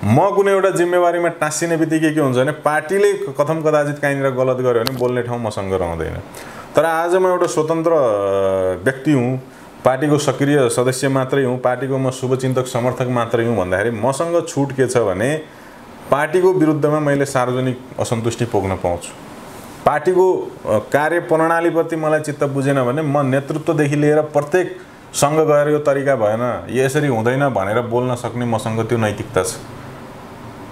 म कुनै एउटा जिम्मेवारीमा टाँसिने बित्तिकै के हुन्छ भने पार्टीले कथम कदाचित कहीँनिर गलत गर्यो भने बोल्ने ठाउँ मसँग रहँदैन। तर आज म एउटा स्वतन्त्र व्यक्ति हुँ, पार्टीको सक्रिय सदस्य मात्रै हुँ, पार्टीको म शुभचिन्तक समर्थक मात्रै हुँ भन्दाखेरि मसँग छुट के छ भने पार्टीको विरुद्धमा मैले सार्वजनिक असन्तुष्टि पोख्न पाउँछु। पार्टीको कार्य प्रणालीप्रति मलाई चित्त बुझेन भने म नेतृत्वदेखि लिएर प्रत्येक सँग गएर यो तरिका भएन, यसरी हुँदैन भनेर बोल्न सक्ने मसँग त्यो नैतिकता छ।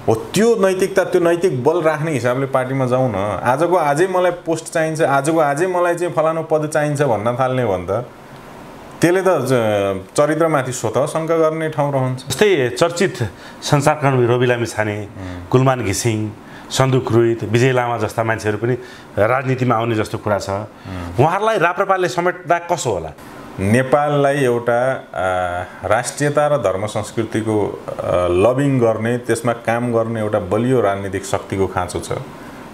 हो त्यो नैतिकता, त्यो नैतिक बल राख्ने हिसाबले पार्टीमा जाउँ न। आजको आजै मलाई पोस्ट चाहिन्छ, आजको आजै मलाई चाहिँ फलानु पद चाहिन्छ भन्न थाल्ने हो भने त त्यसले त चरित्रमाथि स्वतः शङ्का गर्ने ठाउँ रहन्छ। जस्तै चर्चित सञ्चारकर्मी रवि लामिछाने, गुलमान घिसिङ, सन्दुक रुइत, विजय लामा जस्ता मान्छेहरू पनि राजनीतिमा आउने जस्तो कुरा छ। उहाँहरूलाई राप्रपाले समेट्दा कसो होला? नेपाललाई एउटा राष्ट्रियता र धर्म संस्कृतिको लबिङ गर्ने, त्यसमा काम गर्ने एउटा बलियो राजनीतिक शक्तिको खाँचो छ।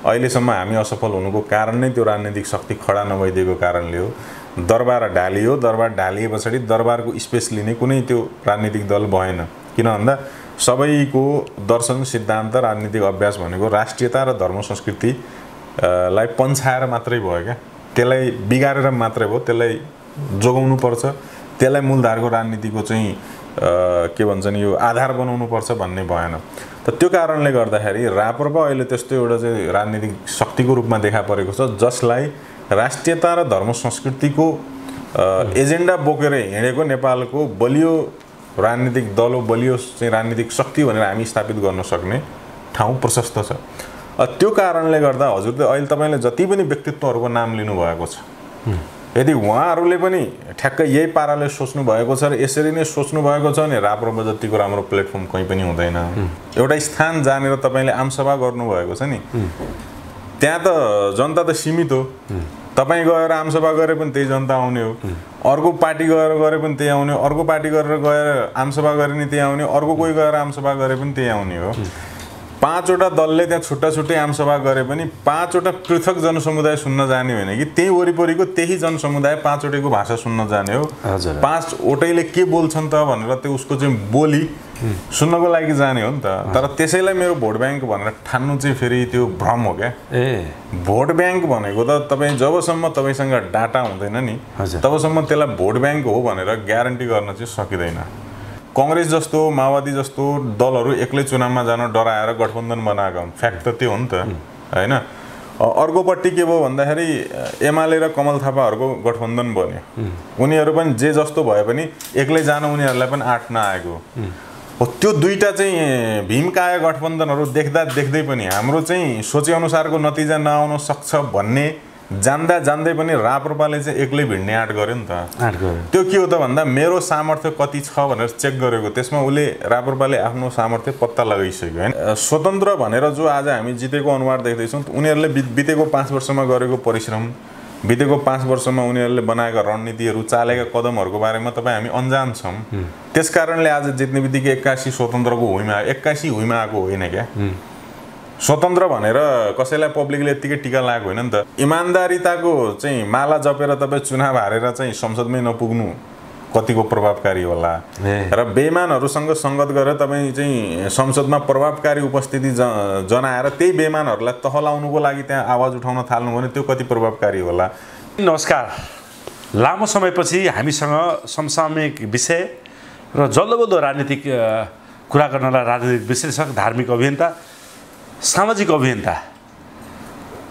अहिलेसम्म हामी असफल हुनुको कारण नै त्यो राजनीतिक शक्ति खडा नभइदिएको कारणले हो। दरबार ढालियो, दरबार ढालिए पछाडि दरबारको स्पेस लिने कुनै त्यो राजनीतिक दल भएन। किन भन्दा सबैको दर्शन, सिद्धान्त, राजनीतिक अभ्यास भनेको राष्ट्रियता र धर्म संस्कृतिलाई पन्छाएर मात्रै भयो क्या, त्यसलाई बिगारेर मात्रै भयो, त्यसलाई जोगाउनु पर्छ, त्यसलाई मूलधारको राजनीतिको चाहिँ के भन्छन् यो आधार बनाउनु पर्छ भन्ने भएन। त त्यो कारणले गर्दाखेरि राप्रपा अहिले त्यस्तो एउटा चाहिँ राजनीतिक शक्तिको रूपमा देखा परेको छ जसलाई राष्ट्रियता र धर्म संस्कृतिको एजेन्डा बोकेर हिँडेको नेपालको बलियो राजनीतिक दल हो, बलियो चाहिँ राजनीतिक शक्ति भनेर हामी स्थापित गर्न सक्ने ठाउँ प्रशस्त छ। त्यो कारणले गर्दा हजुरले अहिले तपाईँले जति पनि व्यक्तित्वहरूको नाम लिनुभएको छ, यदि उहाँहरूले पनि ठ्याक्कै यही पाराले सोच्नु भएको छ र यसरी नै सोच्नु भएको छ भने राप्रपा जतिको राम्रो प्लेटफर्म कहीँ पनि हुँदैन। एउटा स्थान जानेर तपाईँले आमसभा गर्नुभएको छ नि, त्यहाँ त जनता त सीमित हो। तपाईँ गएर आमसभा गरे पनि त्यही जनता आउने हो, अर्को पार्टी गरे पनि त्यही आउने हो, अर्को पार्टी गरेर गएर आमसभा गरे नि त्यही आउने, अर्को कोही गएर आमसभा गरे पनि त्यही आउने हो। पाँचवटा दलले त्यहाँ छुट्टा छुट्टै आमसभा गरे पनि पाँचवटा पृथक जनसमुदाय सुन्न जाने होइन कि त्यही वरिपरिको त्यही जनसमुदाय पाँचवटैको भाषा सुन्न जाने हो। पाँचवटैले के बोल्छन् त भनेर त्यो उसको चाहिँ बोली सुन्नको लागि जाने हो नि त। तर त्यसैलाई मेरो भोट ब्याङ्क भनेर ठान्नु चाहिँ फेरि त्यो भ्रम हो क्या। भोट ब्याङ्क भनेको त तपाईँ जबसम्म तपाईँसँग डाटा हुँदैन नि तबसम्म त्यसलाई भोट ब्याङ्क हो भनेर ग्यारेन्टी गर्न चाहिँ सकिँदैन। कांग्रेस जस्तो माओवादी जस्तो दलहरू एक्लै चुनावमा जान डराएर गठबन्धन बनाएको फ्याक्ट त त्यो हो नि त हैन। अर्कोपट्टि के भयो भन्दाखेरि एमाले र कमल थापाहरूको गठबन्धन बन्यो। उनीहरू पनि जे जस्तो भए पनि एक्लै जान उनीहरूलाई पनि आँट नआएको हो। त्यो दुईटा चाहिँ भीमकाय गठबन्धनहरू देख्दा देख्दै पनि हाम्रो चाहिँ सोचे अनुसारको नतिजा नआउन सक्छ भन्ने जान्दा जान्दै पनि राप्रपाले चाहिँ एक्लै भिड्ने आँट गर्यो नि त। त्यो के हो त भन्दा मेरो सामर्थ्य कति छ भनेर चेक गरेको, त्यसमा उसले राप्रपाले आफ्नो सामर्थ्य पत्ता लगाइसक्यो हैन। स्वतन्त्र भनेर जो आज हामी जितेको अनुहार देख्दैछौँ उनीहरूले बितेको 5 वर्षमा गरेको परिश्रम, बितेको 5 वर्षमा उनीहरूले बनाएका रणनीतिहरू, चालेका कदमहरूको बारेमा तपाईँ हामी अनजान छौँ। त्यसकारणले आज जित्ने बित्तिकै 81 स्वतन्त्रको हुइमा 81 हुइमा आएको होइन क्या। स्वतन्त्र भनेर कसैलाई पब्लिकले यतिकै टीका लागेको होइन नि त। इमानदारिताको चाहिँ माला जपेर तपाईँ चुनाव हारेर चाहिँ संसदमै नपुग्नु कतिको प्रभावकारी होला र बेइमानहरूसँग संगत गरेर तपाईँ चाहिँ संसदमा प्रभावकारी उपस्थिति जनाएर त्यही बेइमानहरूलाई तहलाउनुको लागि त्यहाँ आवाज उठाउन थाल्नु भने त्यो कति प्रभावकारी होला। नमस्कार, लामो समयपछि हामीसँग समसामयिक विषय र जल्दोबल्दो राजनीतिक कुरा गर्नलाई राजनीतिक विश्लेषक, धार्मिक अभियन्ता, सामाजिक अभियन्ता,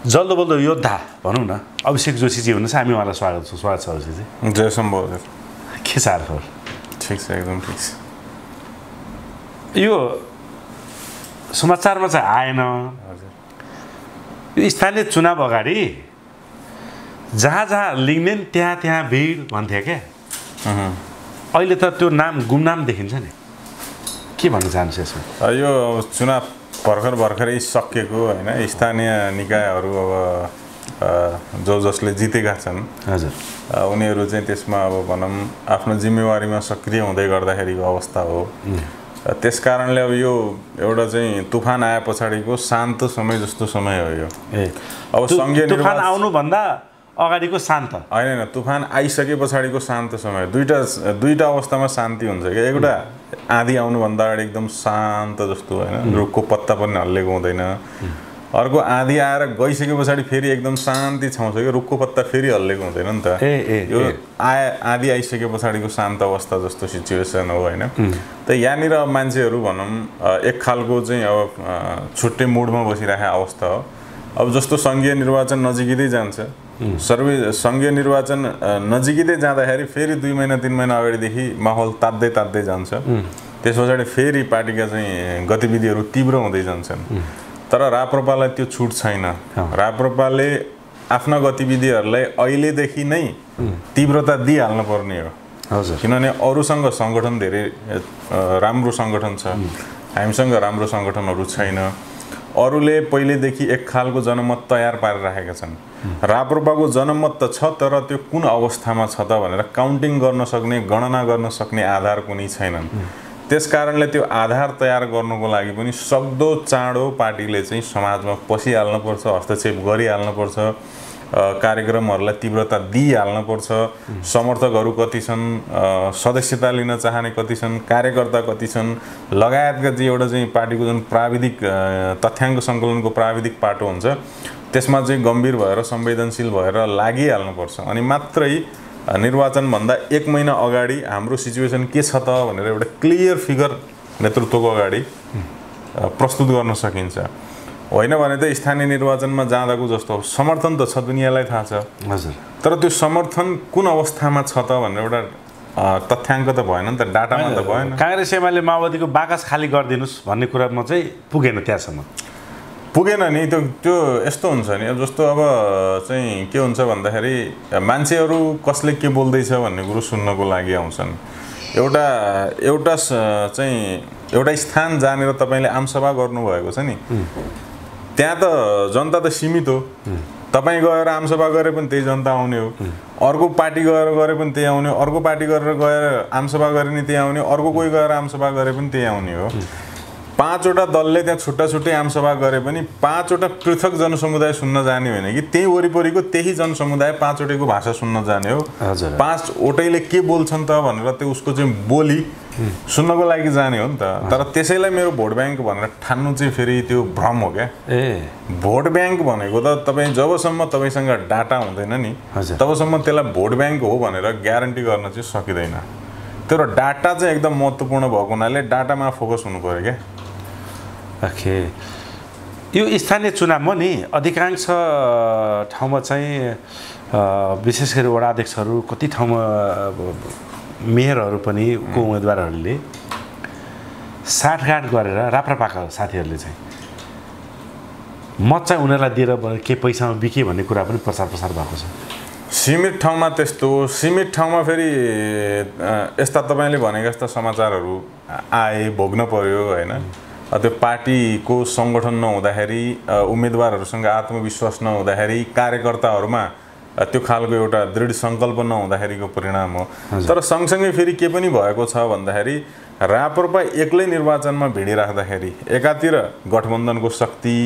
जल्दोबल्दो योद्धा भनौँ न अभिषेक जोशीजी हुनुहुन्छ। हामी उहाँलाई स्वागत छ। स्वागत छ अभिषेकजी। जय शम्भो। के छ खबर? ठिक छ, एकदम ठिक छ। यो समाचारमा चाहिँ आएन। यो स्थानीय चुनाव अगाडि जहाँ जहाँ लिङ्गेन त्यहाँ त्यहाँ भिड भन्थे क्या। अहिले त त्यो नाम गुमनाम देखिन्छ नि। के भन्न चाहन्छ यसमा? यो चुनाव भर्खरै सकिएको होइन। स्थानीय निकायहरू अब जो जसले जितेका छन् हजुर उनीहरू चाहिँ त्यसमा अब भनौँ आफ्नो जिम्मेवारीमा सक्रिय हुँदै गर्दाखेरिको अवस्था हो। त्यस कारणले अब यो एउटा चाहिँ तुफान आए पछाडिको शान्त समय जस्तो समय हो यो। अब सङ्घीय तुफान आउनुभन्दा अगाडिको शान्त होइन, तुफान आइसके पछाडिको शान्त समय। दुईटा अवस्थामा शान्ति हुन्छ क्या। एउटा आँधी आउनुभन्दा अगाडि एकदम शान्त जस्तो होइन, रुखको पत्ता पनि हल्लेको हुँदैन। अर्को आँधी आएर गइसके पछाडि फेरि एकदम शान्ति छाउँछ कि रुखको पत्ता फेरि हल्लेको हुँदैन नि त। यो आँधी आइसके पछाडिको शान्त अवस्था जस्तो सिचुएसन हो होइन। त यहाँनिर मान्छेहरू भनौँ एक खालको चाहिँ अब छुट्टै मुडमा बसिरहेको अवस्था हो। अब जस्तो सङ्घीय निर्वाचन नजिकै जान्छ, सङ्घीय निर्वाचन नजिकै जाँदाखेरि फेरि 2 महिना 3 महिना अगाडिदेखि माहौल तात्दै जान्छ। त्यस पछाडि फेरि पार्टीका चाहिँ गतिविधिहरू तीव्र हुँदै जान्छन्। तर राप्रपालाई त्यो छुट छैन। राप्रपाले आफ्ना गतिविधिहरूलाई अहिलेदेखि नै तीव्रता दिइहाल्नु पर्ने हो। हजुर, किनभने अरूसँग सङ्गठन धेरै राम्रो सङ्गठन छ, हामीसँग राम्रो सङ्गठनहरू छैन। अरूले पहिलेदेखि एक खालको जनमत तयार पारिराखेका छन्। राप्रपाको जनमत त छ, तर त्यो कुन अवस्थामा छ त भनेर काउन्टिङ गर्न सक्ने, गणना गर्न सक्ने आधार कुनै छैनन्। त्यस कारणले त्यो आधार तयार गर्नुको लागि पनि सक्दो चाँडो पार्टीले चाहिँ समाजमा पसिहाल्नुपर्छ, हस्तक्षेप गरिहाल्नुपर्छ, कार्यक्रमहरूलाई तीव्रता दिइहाल्नुपर्छ। समर्थकहरू कति छन्, सदस्यता लिन चाहने कति छन्, कार्यकर्ता कति छन्, लगायतका चाहिँ एउटा चाहिँ पार्टीको जुन प्राविधिक तथ्याङ्क सङ्कलनको प्राविधिक पाटो हुन्छ त्यसमा चाहिँ गम्भीर भएर संवेदनशील भएर लागिहाल्नुपर्छ। अनि मात्रै निर्वाचनभन्दा 1 महिना अगाडि हाम्रो सिचुएसन के छ त भनेर एउटा क्लियर फिगर नेतृत्वको अगाडि प्रस्तुत गर्न सकिन्छ। होइन भने त स्थानीय निर्वाचनमा जाँदाको जस्तो समर्थन त छ, दुनियाँलाई थाहा छ। हजुर, तर त्यो समर्थन कुन अवस्थामा छ त भनेर एउटा तथ्याङ्क त भएन नि त, डाटामा त भएन। काङ्ग्रेस एमाले माओवादीको बाकस खाली गरिदिनुस् भन्ने कुरामा चाहिँ पुगेन, त्यहाँसम्म पुगेन नि। त्यो यस्तो हुन्छ नि, अब जस्तो अब चाहिँ के हुन्छ भन्दाखेरि मान्छेहरू कसले के बोल्दैछ भन्ने कुरो सुन्नको लागि आउँछन्। एउटा स्थान जानेर तपाईँले आमसभा गर्नुभएको छ नि, त्यहाँ त जनता त सीमित हो। तपाईँ गएर आमसभा गरे पनि त्यही जनता आउने हो, अर्को पार्टी गरे पनि त्यही आउने हो, अर्को पार्टी गएर आमसभा गरे नि त्यही आउने हो, अर्को कोही गएर आमसभा गरे पनि त्यही आउने हो। 5वटा दलले त्यहाँ छुट्टा छुट्टै आमसभा गरे पनि 5वटा पृथक जनसमुदाय सुन्न जाने होइन कि त्यही वरिपरिको त्यही जनसमुदाय 5वटैको भाषा सुन्न जाने हो। 5वटैले के बोल्छन् त भनेर त्यो उसको चाहिँ बोली सुन्नको लागि जाने हो नि त। तर त्यसैलाई मेरो भोट ब्याङ्क भनेर ठान्नु चाहिँ फेरि त्यो भ्रम हो क्या। भोट ब्याङ्क भनेको त तपाईँ जबसम्म तपाईँसँग डाटा हुँदैन नि तबसम्म त्यसलाई भोट ब्याङ्क हो भनेर ग्यारेन्टी गर्न चाहिँ सकिँदैन। तर डाटा चाहिँ एकदम महत्त्वपूर्ण भएको हुनाले डाटामा फोकस हुनु पऱ्यो क्या। ओके, यो स्थानीय चुनावमा नि अधिकांश ठाउँमा चाहिँ विशेष गरी वडा अध्यक्षहरू, कति ठाउँमा मेयरहरू पनि को उम्मेदवारहरूले साठगाँठ गरेर राप्रपाका साथीहरूले चाहिँ मत चाहिँ उनीहरूलाई दिएर के पैसामा बिके भन्ने कुरा पनि प्रचार प्रसार भएको छ। सीमित ठाउँमा त्यस्तो, सीमित ठाउँमा फेरि यस्ता तपाईँले भनेका जस्ता समाचारहरू आए, भोग्न पर्यो होइन। त्यो पार्टीको सङ्गठन नहुँदाखेरि, उम्मेदवारहरूसँग आत्मविश्वास नहुँदाखेरि, कार्यकर्ताहरूमा त्यो खालको एउटा दृढ सङ्कल्प नहुँदाखेरिको परिणाम हो। तर सँगसँगै फेरि के पनि भएको छ भन्दाखेरि राप्रपा एक्लै निर्वाचनमा भिडिराख्दाखेरि एकातिर गठबन्धनको शक्ति,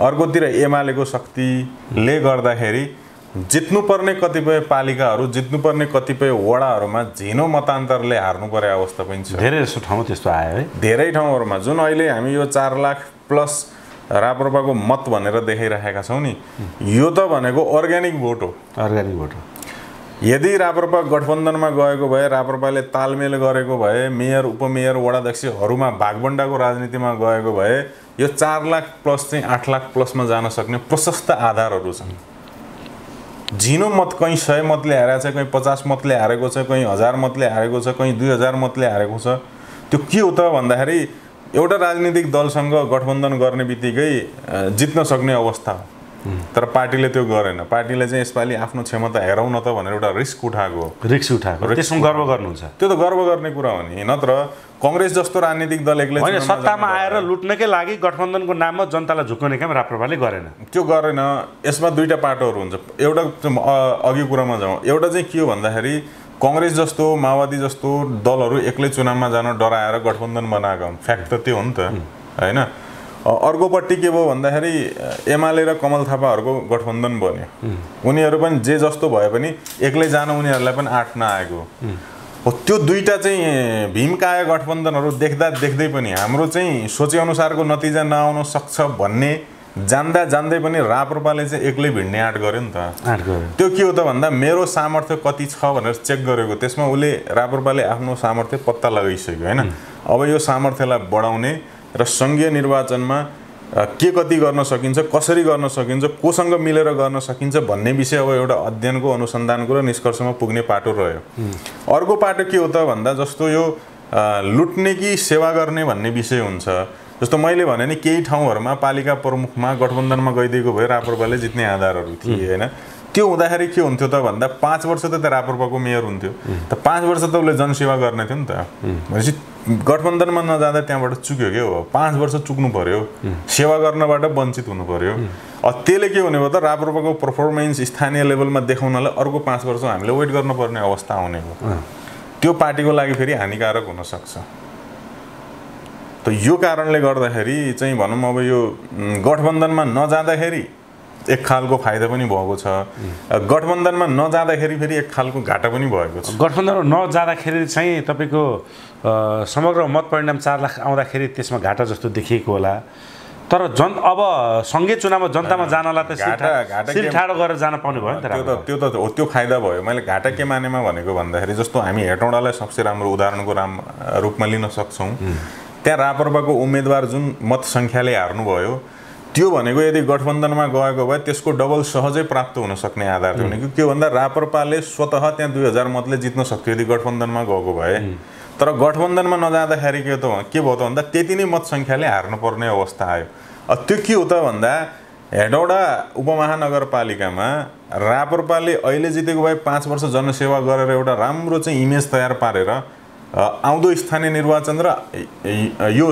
अर्कोतिर एमालेको शक्तिले गर्दाखेरि जित्नुपर्ने कतिपय पालिकाहरू, जित्नुपर्ने कतिपय वडाहरूमा झिनो मतान्तरले हार्नु पर्ने अवस्था पनि छ। धेरै जस्तो ठाउँ त्यस्तो आयो है, धेरै ठाउँहरूमा। जुन अहिले हामी यो 4 लाख प्लस राप्रपाको मत भनेर देखाइरहेका छौँ नि, यो त भनेको अर्ग्यानिक भोट हो। अर्ग्यानिक भोट हो। यदि राप्रपा गठबन्धनमा गएको भए, राप्रपाले तालमेल गरेको भए, मेयर, उपमेयर, वडाध्यक्षहरूमा भागबन्डाको राजनीतिमा गएको भए यो 4 लाख प्लस चाहिँ 8 लाख प्लसमा जान सक्ने प्रशस्त आधारहरू छन्। झिनो मत कहीँ 100 मतले हारेको छ, कहीँ 50 मतले हारेको छ, कहीँ 1000 मतले हारेको छ, कहीँ 2000 मतले हारेको छ। त्यो के हो त भन्दाखेरि एउटा राजनीतिक दलसँग गठबन्धन गर्ने बित्तिकै जित्न सक्ने अवस्था हो। तर पार्टीले त्यो गरेन। पार्टीले चाहिँ यसपालि आफ्नो क्षमता हेरौँ न त भनेर एउटा रिस्क उठाएको। त्यसमा गर्व गर्नुहुन्छ? त्यो त गर्व गर्ने कुरा हो नि। नत्र कांग्रेस जस्तो राजनीतिक दल एक्लै हैन, सत्तामा आएर लुट्नकै लागि गठबन्धनको नाममा जनतालाई झुक्ने काम राप्रपाले गरेन। त्यो गरेन। यसमा दुईटा पाटोहरू हुन्छ। एउटा अघि कुरामा जाउँ। एउटा चाहिँ के हो भन्दाखेरि कांग्रेस जस्तो, माओवादी जस्तो दलहरू एक्लै चुनावमा जान डराएर गठबन्धन बनाएको हुन्। फ्याक्ट त त्यो हो नि त, हैन? अर्कोपट्टि के भयो भन्दाखेरि एमाले र कमल थापाहरूको गठबन्धन बन्यो। उनीहरू पनि जे जस्तो भए पनि एक्लै जान उनीहरूलाई पनि आँट नआएको। हो त्यो दुईटा चाहिँ भीमकाय गठबन्धनहरू देख्दै पनि हाम्रो चाहिँ सोचेअनुसारको नतिजा नआउन सक्छ भन्ने जान्दै पनि राप्रपाले चाहिँ एक्लै भिड्ने आँट गर्यो नि त। त्यो के हो त भन्दा मेरो सामर्थ्य कति छ भनेर चेक गरेको, त्यसमा उसले राप्रपाले आफ्नो सामर्थ्य पत्ता लगाइसक्यो हैन। अब यो सामर्थ्यलाई बढाउने र सङ्घीय निर्वाचनमा के कति गर्न सकिन्छ, कसरी गर्न सकिन्छ, कोसँग मिलेर गर्न सकिन्छ भन्ने विषय अब एउटा अध्ययनको, अनुसन्धानको र निष्कर्षमा पुग्ने पाटो रह्यो। अर्को पाटो के हो त भन्दा जस्तो यो लुट्ने कि सेवा गर्ने भन्ने विषय हुन्छ। जस्तो मैले भने नि केही ठाउँहरूमा पालिका प्रमुखमा गठबन्धनमा गइदिएको भए राप्रपाले जित्ने आधारहरू थिए हैन। त्यो हुँदाखेरि के हुन्थ्यो त भन्दा 5 वर्ष त राप्रपाको मेयर हुन्थ्यो, त 5 वर्ष त उसले जनसेवा गर्ने थियो नि त। भनेपछि गठबन्धनमा नजाँदा त्यहाँबाट चुक्यो के हो, 5 वर्ष चुक्नु पर्यो, सेवा गर्नबाट वञ्चित हुनु पर्यो। त्यसले के हुने भयो त राप्रपाको पर्फर्मेन्स स्थानीय लेभलमा देखाउनलाई अर्को 5 वर्ष हामीले वेट गर्नुपर्ने अवस्था आउने भयो। त्यो पार्टीको लागि फेरि हानिकारक हुन सक्छ। त यो कारणले गर्दाखेरि चाहिँ भनौँ अब यो गठबन्धनमा नजाँदाखेरि एक खालको फाइदा पनि भएको छ, गठबन्धनमा नजाँदाखेरि फेरि एक खालको घाटा पनि भएको छ। गठबन्धनमा नजाँदाखेरि चाहिँ तपाईँको समग्र मत परिणाम 4 लाख आउँदाखेरि त्यसमा घाटा जस्तो देखिएको होला। तर अब सङ्घीय चुनावमा जनतामा जानलाई त सिल ठाडो गरेर जान पाउने भयो नि त। त्यो फाइदा भयो। मैले घाटा के मानेमा भनेको भन्दाखेरि जस्तो हामी हेटौँडालाई सबसे राम्रो उदाहरणको रूपमा लिन सक्छौँ। त्यहाँ राप्रपाको उम्मेदवार जुन मत सङ्ख्याले हार्नुभयो त्यो भनेको यदि गठबन्धनमा गएको भए त्यसको डबल सहजै प्राप्त हुन सक्ने आधार थियो। भनेको के भन्दा राप्रपाले स्वतः त्यहाँ 2000 मतले जित्न सक्थ्यो यदि गठबन्धनमा गएको भए। तर गठबन्धनमा नजाँदाखेरि के भयो त भन्दा त्यति नै मत सङ्ख्याले हार्नुपर्ने अवस्था आयो। त्यो के हो त भन्दा हेटौँडा उपमहानगरपालिकामा राप्रपाले अहिले जितेको भए 5 वर्ष जनसेवा गरेर एउटा राम्रो चाहिँ इमेज तयार पारेर आउँदो स्थानीय निर्वाचन र यो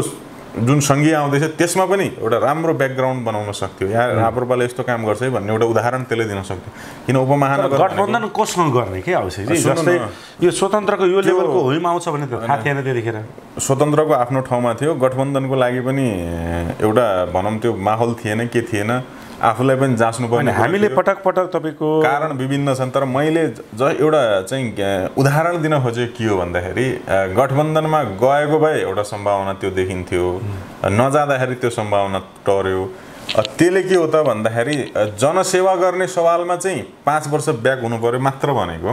जुन सङ्घीय आउँदैछ त्यसमा पनि एउटा राम्रो ब्याकग्राउन्ड बनाउन सक्थ्यो। यहाँ राप्रपाले यस्तो काम गर्छ है भन्ने एउटा उदाहरण त्यसले दिन सक्थ्यो। किन उपमहानगर गठबन्धन कोसँग गर्ने के आवश्यक, जस्तै यो स्वतन्त्रको यो लेभलको होइन आउँछ भने त थाहा थिएन त्यतिखेर। स्वतन्त्रको आफ्नो ठाउँमा थियो, गठबन्धनको लागि पनि एउटा भनौँ त्यो माहौल थिएन, के थिएन, आफूलाई पनि जाँच्नुपर्ने। हामीले पटक तपाईँको कारण विभिन्न छन्। तर मैले एउटा चाहिँ उदाहरण दिन खोजेको के हो भन्दाखेरि गठबन्धनमा गएको भए एउटा सम्भावना त्यो देखिन्थ्यो, नजाँदाखेरि त्यो सम्भावना टर्यो। त्यसले के हो त भन्दाखेरि जनसेवा गर्ने सवालमा चाहिँ 5 वर्ष ब्याक हुनु पर्यो मात्र भनेको।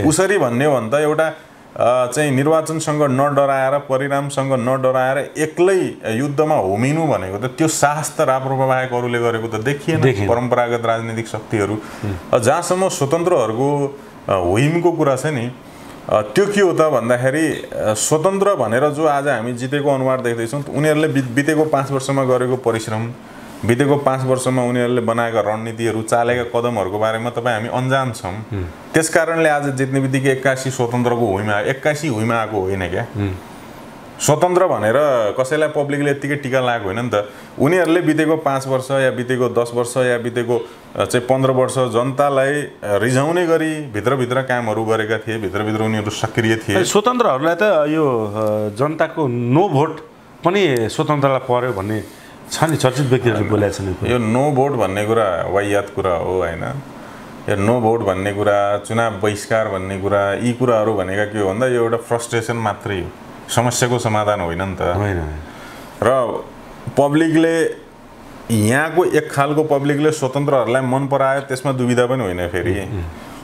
उसरी भन्ने हो भने त एउटा चाहिँ निर्वाचनसँग नडराएर, परिणामसँग नडराएर एक्लै युद्धमा होमिनु भनेको त त्यो साहस त राप्रपा बाहेक अरूले गरेको त देखिएन परम्परागत राजनीतिक शक्तिहरू। जहाँसम्म स्वतन्त्रहरूको होइमको कुरा छ नि, त्यो के हो त भन्दाखेरि स्वतन्त्र भनेर जो आज हामी जितेको अनुहार देख्दैछौँ उनीहरूले बितेको 5 वर्षमा गरेको परिश्रम, बितेको 5 वर्षमा उनीहरूले बनाएका रणनीतिहरू, चालेका कदमहरूको बारेमा तपाईँ हामी अनजान छौँ। त्यसकारणले आज जित्ने बित्तिकै 81 स्वतन्त्रको होइमा आयो। 81 होइमा आएको होइन क्या। स्वतन्त्र भनेर कसैलाई पब्लिकले यत्तिकै टिका लागेको होइन नि त। उनीहरूले बितेको 5 वर्ष या बितेको 10 वर्ष या बितेको चाहिँ 15 वर्ष जनतालाई रिझाउने गरी भित्रभित्र कामहरू गरेका थिए, भित्रभित्र उनीहरू सक्रिय थिए। स्वतन्त्रहरूलाई त यो जनताको नो भोट पनि स्वतन्त्रलाई पर्यो भन्ने छ नि, चर्चित व्यक्तिहरूले बोलेका छन्। यो नो भोट भन्ने कुरा वाहियात कुरा हो होइन। यो नो भोट भन्ने कुरा, चुनाव बहिष्कार भन्ने कुरा, यी कुराहरू भनेका के हो भन्दा यो एउटा फ्रस्ट्रेसन मात्रै हो, समस्याको समाधान होइन नि त। र पब्लिकले यहाँको एक खालको पब्लिकले स्वतन्त्रहरूलाई मन परायो, त्यसमा दुविधा पनि होइन। फेरि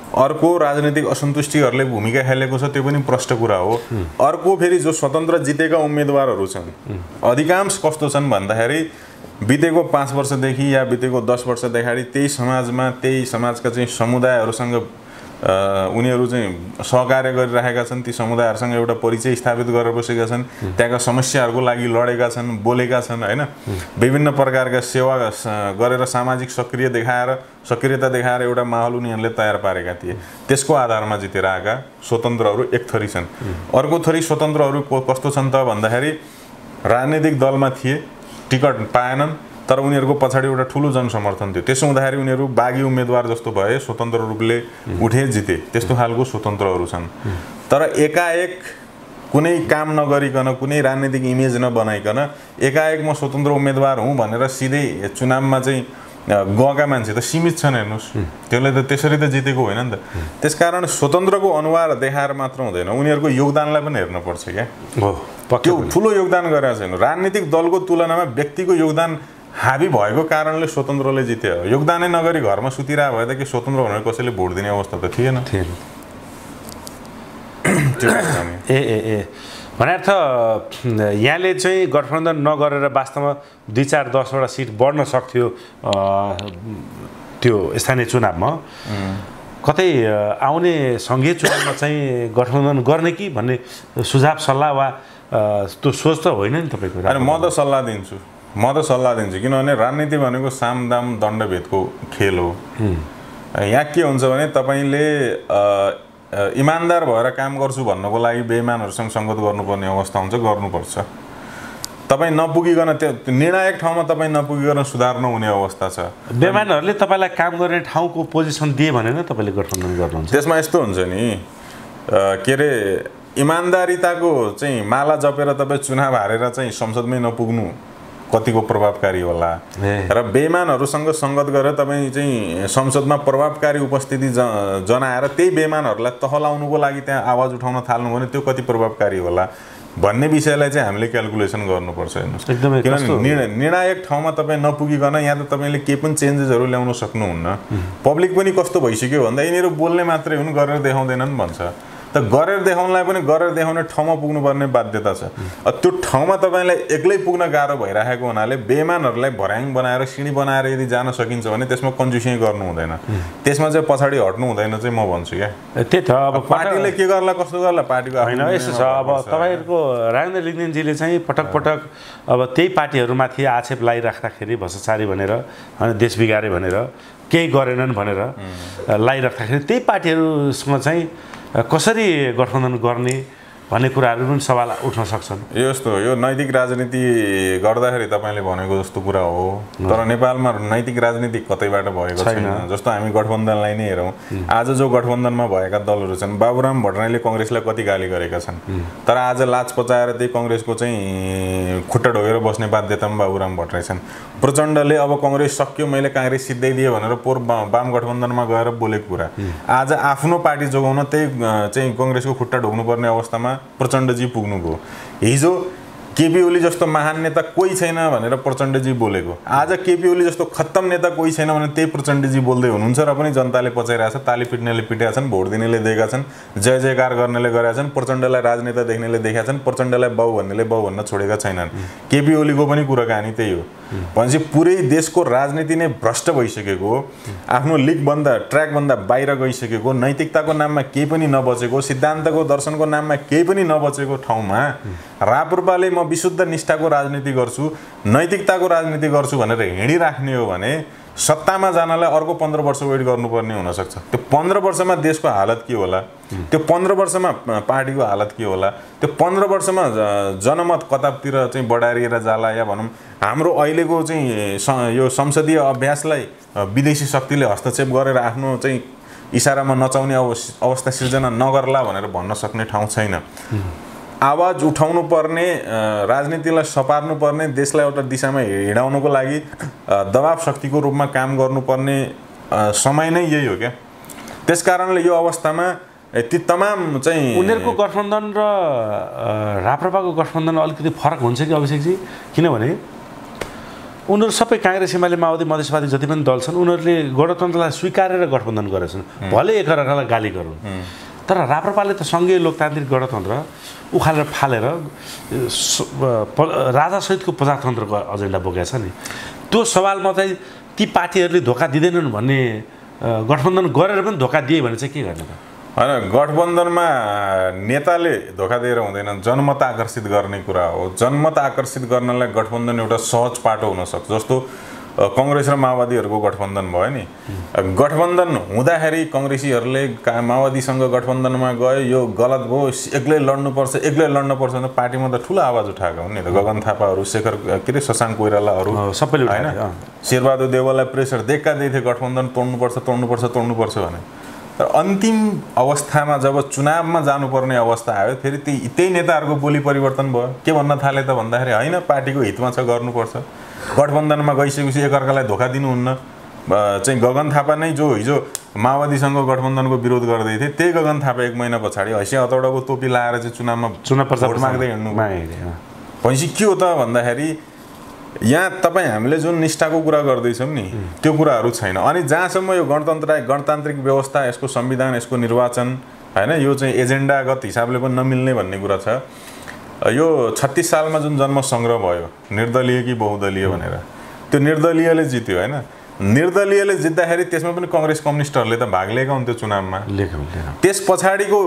अर्को राजनीतिक असन्तुष्टिहरूले भूमिका खेलेको छ, त्यो पनि प्रष्ट कुरा हो। अर्को फेरि जो स्वतन्त्र जितेका उम्मेदवारहरू छन् अधिकांश कस्तो छन् भन्दाखेरि बितेको 5 वर्षदेखि या बितेको 10 वर्षदेखि त्यही समाजमा, त्यही समाजका चाहिँ समुदायहरूसँग उनीहरू चाहिँ सहकार्य गरिरहेका छन्। ती समुदायहरूसँग एउटा परिचय स्थापित गरेर बसेका छन्, त्यहाँका समस्याहरूको लागि लडेका छन्, बोलेका छन् होइन। विभिन्न प्रकारका सेवा गरेर सामाजिक सक्रियता देखाएर एउटा माहौल उनीहरूले तयार पारेका थिए। त्यसको आधारमा जितेर आएका स्वतन्त्रहरू एक थरी छन्। अर्को थरी स्वतन्त्रहरू कस्तो छन् त भन्दाखेरि राजनीतिक दलमा थिए, टिकट पाएनन्, तर उनीहरूको पछाडि एउटा ठुलो जनसमर्थन थियो। त्यसो हुँदाखेरि उनीहरू बागी उम्मेदवार जस्तो भए, स्वतन्त्र रूपले उठे जिते, त्यस्तो खालको स्वतन्त्रहरू छन्। तर एकाएक कुनै काम नगरिकन, कुनै राजनीतिक इमेज नबनाइकन एकाएक म स्वतन्त्र उम्मेदवार हुँ भनेर सिधै चुनावमा चाहिँ गएका मान्छे त सीमित छन् हेर्नुहोस्, त्यसले त त्यसरी त जितेको होइन नि त। त्यसकारण स्वतन्त्रको अनुहार देखाएर मात्र हुँदैन, उनीहरूको योगदानलाई पनि हेर्नुपर्छ क्या। त्यो ठुलो योगदान गरेका छैन। राजनीतिक दलको तुलनामा व्यक्तिको योगदान हाबी भएको कारणले स्वतन्त्रले जित्यो। योगदानै नगरी घरमा सुतिरहेको भए त के स्वतन्त्र भनेर कसैले भोट दिने अवस्था त थिएन। भने अर्थ यहाँले चाहिँ गठबन्धन नगरेर वास्तवमा 2-4-10वटा सिट बढ्न सक्थ्यो त्यो स्थानीय चुनावमा। कतै आउने सङ्घीय चुनावमा चाहिँ गठबन्धन गर्ने कि भन्ने सुझाव सल्लाह वा त्यो सोच त होइन नि तपाईँको? म त सल्लाह दिन्छु किनभने राजनीति भनेको सामदाम दण्डभेदको खेल हो। यहाँ के हुन्छ भने तपाईँले इमान्दार भएर काम गर्छु भन्नको लागि बेइमानहरूसँग सङ्गत गर्नुपर्ने अवस्था हुन्छ, गर्नुपर्छ। तपाईँ नपुगिकन त्यो निर्णायक ठाउँमा तपाईँ नपुगिकन सुधार नहुने अवस्था छ। बेइमानहरूले तपाईँलाई काम गर्ने ठाउँको पोजिसन दिए भनेर तपाईँले गठबन्धन गर्नुहुन्छ। त्यसमा यस्तो हुन्छ नि, के अरे इमान्दारिताको चाहिँ माला जपेर तपाईँ चुनाव हारेर चाहिँ संसदमै नपुग्नु कतिको प्रभावकारी होला र बेइमानहरूसँग सङ्गत गरेर तपाईँ चाहिँ संसदमा प्रभावकारी उपस्थिति जनाएर त्यही बेइमानहरूलाई तहलाउनुको लागि त्यहाँ आवाज उठाउन थाल्नु भने त्यो कति प्रभावकारी होला भन्ने विषयलाई चाहिँ हामीले क्यालकुलेसन गर्नुपर्छ। हेर्नुहोस्, किनभने निर्णायक ठाउँमा तपाईँ नपुगिकन यहाँ त तपाईँले केही पनि चेन्जेसहरू ल्याउन सक्नुहुन्न। पब्लिक पनि कस्तो भइसक्यो भन्दा यिनीहरू बोल्ने मात्रै हुन्, गरेर देखाउँदैनन् भन्छ। त गरेर देखाउनलाई पनि गरेर देखाउने ठाउँमा पुग्नुपर्ने बाध्यता छ। त्यो ठाउँमा तपाईँलाई एक्लै पुग्न गाह्रो भइरहेको हुनाले बेइमानहरूलाई भर्याङ बनाएर सिँढी बनाएर यदि जान सकिन्छ भने त्यसमा कन्जुसी गर्नु हुँदैन, त्यसमा चाहिँ पछाडि हट्नु हुँदैन चाहिँ म भन्छु क्या। त्यही त अब पार्टीले के गर्ला कस्तो गर्ला पार्टीको होइन यसो छ। अब तपाईँहरूको राजेन्द्र लिङ्गदेनजीले चाहिँ पटक पटक अब त्यही पार्टीहरूमाथि आक्षेप लगाइराख्दाखेरि भ्रष्टाचारी भनेर होइन, देश बिगारे भनेर, केही गरेनन् भनेर लगाइराख्दाखेरि त्यही पार्टीहरूसँग चाहिँ कसरी गठबन्धन गर्ने भन्ने कुराहरू पनि सवाल उठ्न सक्छन्। यो नैतिक राजनीति गर्दाखेरि तपाईँले भनेको जस्तो कुरा हो, तर नेपालमा नैतिक राजनीति कतैबाट भएको छैन। जस्तो हामी गठबन्धनलाई नै हेरौँ, आज जो गठबन्धनमा भएका दलहरू छन्, बाबुराम भट्टराईले कङ्ग्रेसलाई कति गाली गरेका छन्, तर आज लाज पचाएर त्यही कङ्ग्रेसको चाहिँ खुट्टा ढोगेर बस्ने बाध्यतामा बाबुराम भट्टराई छन्। प्रचण्डले अब कङ्ग्रेस सक्यो मैले काङ्ग्रेस सिद्धाइदिएँ भनेर पोहोर वाम गठबन्धनमा गएर बोलेको कुरा आज आफ्नो पार्टी जोगाउन त्यही चाहिँ कङ्ग्रेसको खुट्टा ढोग्नुपर्ने अवस्थामा प्रचण्डजी पुग्नुभयो। हिजो केपी ओली जस्तो महान नेता कोही छैन भनेर प्रचण्डजी बोलेको, आज केपी ओली जस्तो खत्तम नेता कोही छैन भने त्यही प्रचण्डजी बोल्दै हुनुहुन्छ र पनि जनताले पचाइरहेछ। ताली पिट्नेले पिटेका छन्, भोट दिनेले दिएका छन्, जय जयकार गर्नेले गरेका छन्, प्रचण्डलाई राजनेता देख्नेले देखेका छन्, प्रचण्डलाई बाउ भन्नेले बाउ भन्न छोडेका छैनन्। केपी ओलीको पनि कुराकानी त्यही हो। भनेपछि पुरै देशको राजनीति नै भ्रष्ट भइसकेको, आफ्नो लिगभन्दा ट्र्याकभन्दा बाहिर गइसकेको, नैतिकताको नाममा केही पनि नबचेको, सिद्धान्तको दर्शनको नाममा केही पनि नबचेको ठाउँमा राप्रपाले म विशुद्ध निष्ठाको राजनीति गर्छु, नैतिकताको राजनीति गर्छु भनेर हिँडिराख्ने हो भने सत्तामा जानलाई अर्को 15 वर्ष वेट गर्नुपर्ने हुनसक्छ। त्यो 15 वर्षमा देशको हालत के होला, त्यो 15 वर्षमा पार्टीको हालत के होला, त्यो 15 वर्षमा जनमत कतातिर चाहिँ बढारिएर जाला या भनौँ हाम्रो अहिलेको चाहिँ यो संसदीय अभ्यासलाई विदेशी शक्तिले हस्तक्षेप गरेर आफ्नो चाहिँ इसारामा नचाउने अवस्था सिर्जना नगर्ला भनेर भन्न सक्ने ठाउँ छैन। आवाज उठाउनु पर्ने, राजनीतिलाई सपार्नु पर्ने, देशलाई एउटा दिशामा हिँडाउनुको लागि दबाव शक्तिको रूपमा काम गर्नुपर्ने समय नै यही हो क्या। त्यसकारणले यो अवस्थामा ती तमाम चाहिँ उनीहरूको गठबन्धन र राप्रपाको गठबन्धन अलिकति फरक हुन्छ कि अभिषेकजी? किनभने उनीहरू सबै काङ्ग्रेस एमाले माओवादी मधेसवादी जति पनि दल छन् उनीहरूले गणतन्त्रलाई स्वीकारेर गठबन्धन गरेछन्, भले एकअर्कालाई गाली गरून्। तर राप्रपाले त सङ्घीय लोकतान्त्रिक गणतन्त्र उखालेर फालेर राजासहितको प्रजातन्त्रको एजेन्डा बोकेको छ नि। त्यो सवालमा चाहिँ ती पार्टीहरूले धोका दिँदैनन् भन्ने, गठबन्धन गरेर पनि धोका दिए भने चाहिँ के गर्ने त? होइन, गठबन्धनमा नेताले धोका दिएर हुँदैन, जनमत आकर्षित गर्ने कुरा हो। जनमत आकर्षित गर्नलाई गठबन्धन एउटा सहज पाटो हुनसक्छ। जस्तो कङ्ग्रेस र माओवादीहरूको गठबन्धन भयो नि, गठबन्धन हुँदाखेरि कङ्ग्रेसीहरूले माओवादीसँग गठबन्धनमा गयो, यो गलत भयो, एक्लै लड्नुपर्छ भने पार्टीमा त ठुलो आवाज उठाएको हो नि त। गगन थापाहरू, शेखर के अरे शशाङ्क कोइरालाहरू सबैले होइन, शेरबहादुर देउवालाई प्रेसर दिएका थिए गठबन्धन तोड्नुपर्छ भने। तर अन्तिम अवस्थामा जब चुनावमा जानुपर्ने अवस्था आयो फेरि त्यही नेताहरूको बोली परिवर्तन भयो। के भन्न थाले त भन्दाखेरि होइन पार्टीको हितमा छ गर्नुपर्छ, गठबन्धनमा गइसकेपछि एकअर्कालाई धोका दिनुहुन्न, चाहिँ गगन थापा नै जो हिजो माओवादीसँग गठबन्धनको विरोध गर्दै थिए त्यही गगन थापा 1 महिना पछाडि हैसिया हतौडाको टोपी लाएर चाहिँ चुनाव भोट माग्दै हिँड्नु भनेपछि के हो त भन्दाखेरि यहाँ तपाईँ हामीले जुन निष्ठाको कुरा गर्दैछौँ नि त्यो कुराहरू छैन। अनि जहाँसम्म यो गणतान्त्रिक व्यवस्था, यसको संविधान, यसको निर्वाचन हैन, यो चाहिँ एजेन्डागत हिसाबले पनि नमिल्ने भन्ने कुरा छ। यो 36 सालमा जुन जन्म सङ्ग्रह भयो निर्दलीय कि बहुदलीय भनेर, त्यो निर्दलीयले जित्यो हैन। निर्दलीयले जित्दाखेरि त्यसमा पनि कांग्रेस कम्युनिस्टहरूले त भाग लिएका हुन्थ्यो चुनावमा। त्यस पछाडिको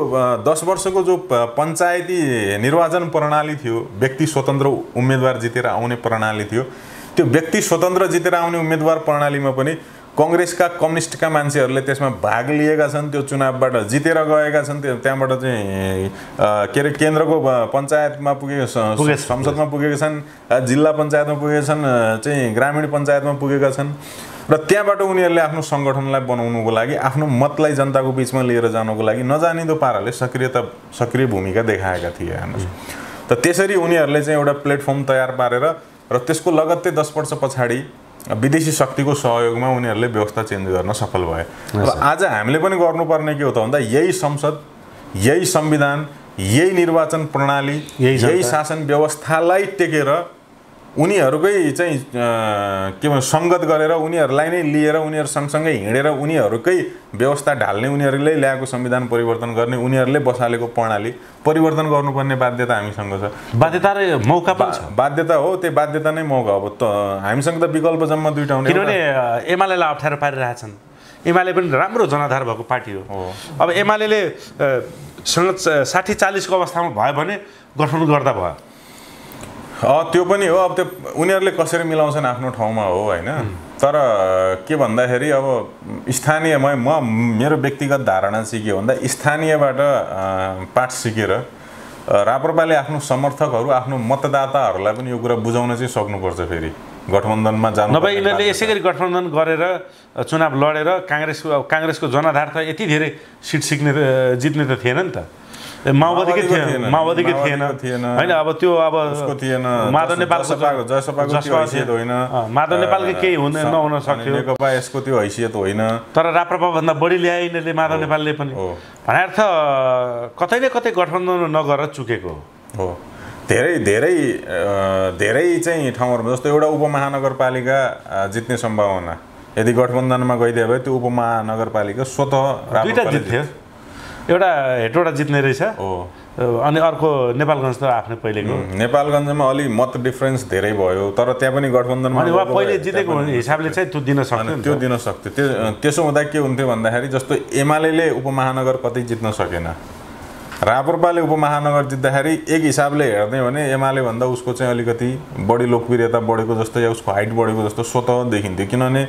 10 वर्षको जो पञ्चायती निर्वाचन प्रणाली थियो, व्यक्ति स्वतन्त्र उम्मेदवार जितेर आउने प्रणाली थियो, त्यो व्यक्ति स्वतन्त्र जितेर आउने उम्मेदवार प्रणालीमा पनि कांग्रेसका कम्युनिस्टका मान्छेहरूले त्यसमा भाग लिएका छन्, त्यो चुनावबाट जितेर गएका छन्। त्यहाँबाट चाहिँ के अरे केन्द्रको पञ्चायतमा पुगेका, संसदमा पुगेका छन्, जिल्ला पञ्चायतमा पुगेका छन्, चाहिँ ग्रामीण पञ्चायतमा पुगेका छन् र त्यहाँबाट उनीहरूले आफ्नो सङ्गठनलाई बनाउनुको लागि, आफ्नो मतलाई जनताको बीचमा लिएर जानुको लागि नजानिदो पाराले सक्रिय भूमिका देखाएका थिए हेर्नुहोस्। त त्यसरी उनीहरूले चाहिँ एउटा प्लेटफर्म तयार पारेर र त्यसको लगत्तै 10 वर्ष पछाडि विदेशी शक्तिको सहयोगमा उनीहरूले व्यवस्था चेन्ज गर्न सफल भए। अब आज हामीले पनि गर्नुपर्ने के हो त भन्दा यही संसद, यही संविधान, यही निर्वाचन प्रणाली, यही शासन व्यवस्थालाई टेकेर उनीहरूकै चाहिँ के भन्छ संगत गरेर उनीहरूलाई नै लिएर उनीहरू सँगसँगै हिँडेर उनीहरूकै व्यवस्था ढाल्ने, उनीहरूले ल्याएको संविधान परिवर्तन गर्ने, उनीहरूले बसालेको प्रणाली परिवर्तन गर्नुपर्ने बाध्यता हामीसँग छ। बाध्यता र मौका पनि छ। बाध्यता हो, त्यो बाध्यता नै मौका। अब त हामीसँग त विकल्प जम्मा दुईटा हुने। किनभने एमालेलाई अप्ठ्यारो पारिरहेछन्। एमाले पनि राम्रो जनाधार भएको पार्टी हो। अब एमालेले 60-40 को अवस्थामा भयो भने गठबन्धन गर्दा भयो। त्यो पनि हो। अब त्यो उनीहरूले कसरी मिलाउँछन् आफ्नो ठाउँमा हो हैन। तर के भन्दाखेरि अब स्थानीय मेरो व्यक्तिगत धारणा चाहिँ के भन्दा स्थानीयबाट पाठ सिकेर राप्रपाले आफ्नो समर्थकहरू, आफ्नो मतदाताहरूलाई पनि यो कुरा बुझाउन चाहिँ सक्नुपर्छ। फेरि गठबन्धनमा जानु नभए यिनीहरूले यसै गरी गठबन्धन गरेर चुनाव लडेर कांग्रेसको जनाधार त यति धेरै सिट जित्ने त थिएन नि त। माओवादीकै थिएन हैन। अब त्यो अब उसको थिएन, माधव नेपालको जसपाको त्यो हैसियत होइन, माधव नेपालकै केही नहुन सक्यो, नेकपा यसको त्यो हैसियत होइन। तर राप्रपा भन्दा बढी ल्याए यिनीहरूले माधव नेपालले पनि। भने अर्थ कतै न कतै गठबन्धन नगरेर चुकेको हो। धेरै चाहिँ ठाउँहरुमा जस्तो एउटा उपमहानगरपालिका जित्ने सम्भावना यदि गठबन्धनमा गइदिए भए त्यो उपमहानगरपालिका स्वतः दुईटा जित्थ्यो। एउटा हेटौडा जित्ने रहेछ अनि अर्को नेपालगञ्ज त आफ्नै पहिलेको। नेपालगञ्जमा अलि मत डिफरेन्स धेरै भयो, तर त्यहाँ पनि गठबन्धनमा अनि पहिले जितेको हिसाबले चाहिँ त्यो दिन सक्थ्यो। त्यो दिन सक्थ्यो। त्यसो हुँदा के हुन्थ्यो भन्दाखेरि जस्तो एमालेले उपमहानगर कतै जित्न सकेन, राप्रपाले उपमहानगर जित्दाखेरि एक हिसाबले हेर्ने भने एमाले भन्दा उसको चाहिँ अलिकति बढी लोकप्रियता बढेको जस्तो या उसको हाइट बढेको जस्तो स्वतः देखिन्थ्यो। किनभने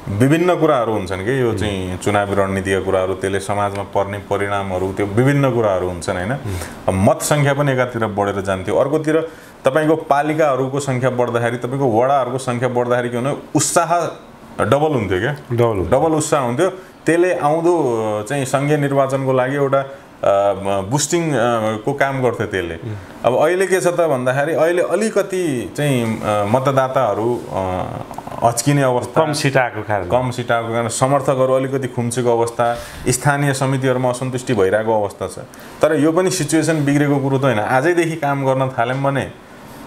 विभिन्न कुराहरू हुन्छन् कि यो चाहिँ चुनावी रणनीतिका कुराहरू, त्यसले समाजमा पर्ने परिणामहरू, त्यो विभिन्न कुराहरू हुन्छन् हैन। मत संख्या पनि एकातिर बढेर जान्थ्यो, अर्कोतिर तपाईको पालिकाहरूको संख्या बढ्दाखेरि, तपाईको वडाहरूको संख्या बढ्दाखेरि के हुने उत्साह डबल हुन्थ्यो क्या, डबल उत्साह हुन्थ्यो। त्यसले आउँदो चाहिँ संघीय निर्वाचनको लागि एउटा बुस्टिङ को काम गर्थ्यो त्यसले। अब अहिले के छ त भन्दाखेरि अहिले अलिकति चाहिँ मतदाताहरू हच्किने अवस्था, कम सिट आएको कारण समर्थकहरू अलिकति खुम्चेको अवस्था, स्थानीय समितिहरूमा असन्तुष्टि भइरहेको अवस्था छ। तर यो पनि सिचुएसन बिग्रेको कुरो त होइन। आजैदेखि काम गर्न थाल्यौँ भने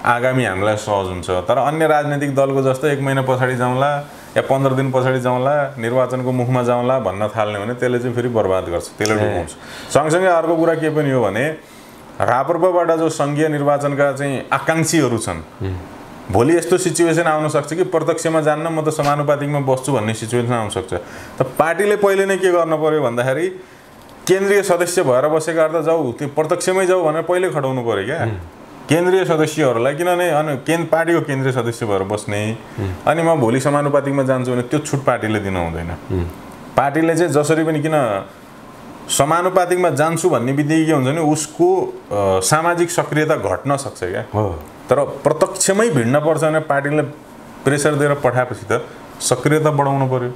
आगामी हामीलाई सहज हुन्छ। तर अन्य राजनीतिक दलको जस्तो 1 महिना पछाडि जाउँला या 15 दिन पछाडि जाउँला, निर्वाचनको मुखमा जाउँला भन्न थाल्ने भने त्यसले चाहिँ फेरि बर्बाद गर्छ, त्यसले डुबाउँछ। सँगसँगै अर्को कुरा के पनि हो भने राप्रपाबाट जो संघीय निर्वाचनका चाहिँ आकांक्षीहरू छन्, भोलि यस्तो सिचुएसन आउन सक्छ कि प्रत्यक्षमा जान्न म त समानुपातिकमा बस्छु भन्ने सिचुएसन आउन सक्छ। त पार्टीले पहिले नै के गर्न पर्यो भन्दाखेरि केन्द्रीय सदस्य भएर बसेका त जाऊ, त्यो प्रत्यक्षमै जाऊ भनेर पहिले खटाउनु पर्यो क्या केन्द्रीय सदस्यहरूलाई। किनभने पार्टीको केन्द्रीय सदस्य भएर बस्ने अनि म भोलि समानुपातिकमा जान्छु भने त्यो छुट पार्टीले दिन हुँदैन। पार्टीले चाहिँ जसरी पनि किन समानुपातिकमा जान्छु भन्ने बित्तिकै के हुन्छ भने उसको सामाजिक सक्रियता घट्न सक्छ क्या। तर प्रत्यक्षमै भिड्न पर्छ भने पार्टीले प्रेसर दिएर पठाएपछि त सक्रियता बढाउनु पर्यो।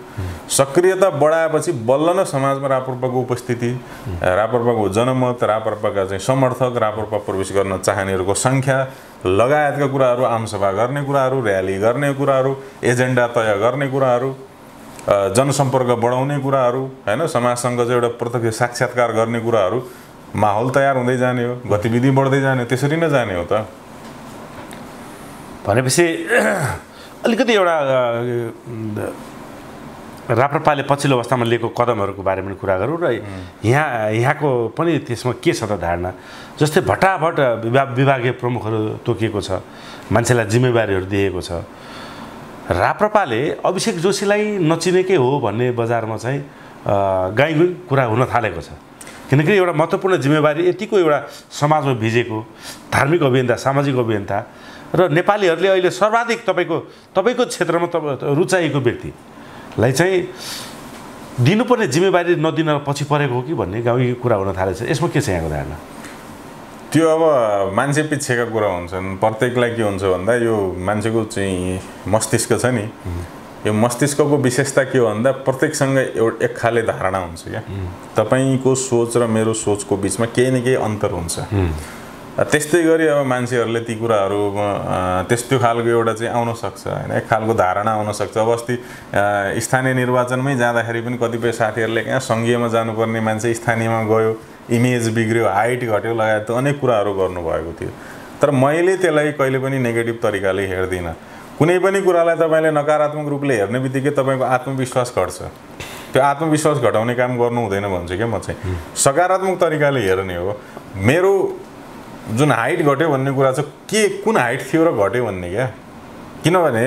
सक्रियता बढाएपछि बल्ल न समाजमा राप्रपाको उपस्थिति, राप्रपाको जनमत, राप्रपाका चाहिँ समर्थक, राप्रपा प्रवेश गर्न चाहनेहरूको संख्या लगायतका कुराहरू, आमसभा गर्ने कुराहरू, र्याली गर्ने कुराहरू, एजेन्डा तय गर्ने कुराहरू जनसम्पर्क बढाउने कुराहरू हैन समाजसँग चाहिँ एउटा प्रत्यक्ष साक्षात्कार गर्ने कुराहरू माहौल तयार हुँदै जाने हो गतिविधि बढ्दै जाने त्यसरी नै जाने हो त भनेपछि अलिकति एउटा राप्रपाले पछिल्लो अवस्थामा लिएको कदमहरूको बारेमा कुरा गरौँ र यहाँको पनि त्यसमा के छ त धारणा जस्तै भटाभट विभागीय प्रमुखहरू तोकिएको छ मान्छेलाई जिम्मेवारीहरू दिएको छ राप्रपाले अभिषेक जोशीलाई नचिनेकै हो भन्ने बजारमा चाहिँ गाईगुई कुरा हुन थालेको छ किनकि एउटा महत्त्वपूर्ण जिम्मेवारी यतिको एउटा समाजमा भिजेको धार्मिक अभियन्ता सामाजिक अभियन्ता र नेपालीहरूले अहिले सर्वाधिक तपाईँको क्षेत्रमा रुचाइएको व्यक्तिलाई चाहिँ दिनुपर्ने जिम्मेवारी नदिन पछि परेको हो कि भन्ने गाउँको कुरा हुन थालेको छ यसमा के छ यहाँको धारणा त्यो अब मान्छे पिच्छेका कुरा हुन्छन् प्रत्येकलाई के हुन्छ भन्दा यो मान्छेको चाहिँ मस्तिष्क छ नि यो मस्तिष्कको विशेषता के हो भन्दा प्रत्येकसँग एउटा एक खाले धारणा हुन्छ क्या तपाईँको सोच र मेरो सोचको बिचमा केही न केही अन्तर हुन्छ त्यस्तै गरी अब मान्छेहरूले ती कुराहरू त्यस्तो खालको एउटा चाहिँ आउन सक्छ हैन एक खालको धारणा आउन सक्छ अब अस्ति स्थानीय निर्वाचनमै जाँदाखेरि पनि कतिपय साथीहरूले यहाँ सङ्घीयमा जानुपर्ने मान्छे स्थानीयमा गयो इमेज बिग्रियो हाइट घट्यो लगायत अनेक कुराहरू गर्नुभएको थियो तर मैले त्यसलाई कहिले पनि नेगेटिभ तरिकाले हेर्दिनँ कुनै पनि कुरालाई तपाईँले नकारात्मक रूपले हेर्ने बित्तिकै तपाईँको आत्मविश्वास घट्छ त्यो आत्मविश्वास घटाउने काम गर्नु हुँदैन भन्छु क्या म चाहिँ सकारात्मक तरिकाले हेर्ने हो मेरो जुन हाइट घट्यो भन्ने कुरा चाहिँ के कुन हाइट थियो र घट्यो भन्ने क्या किनभने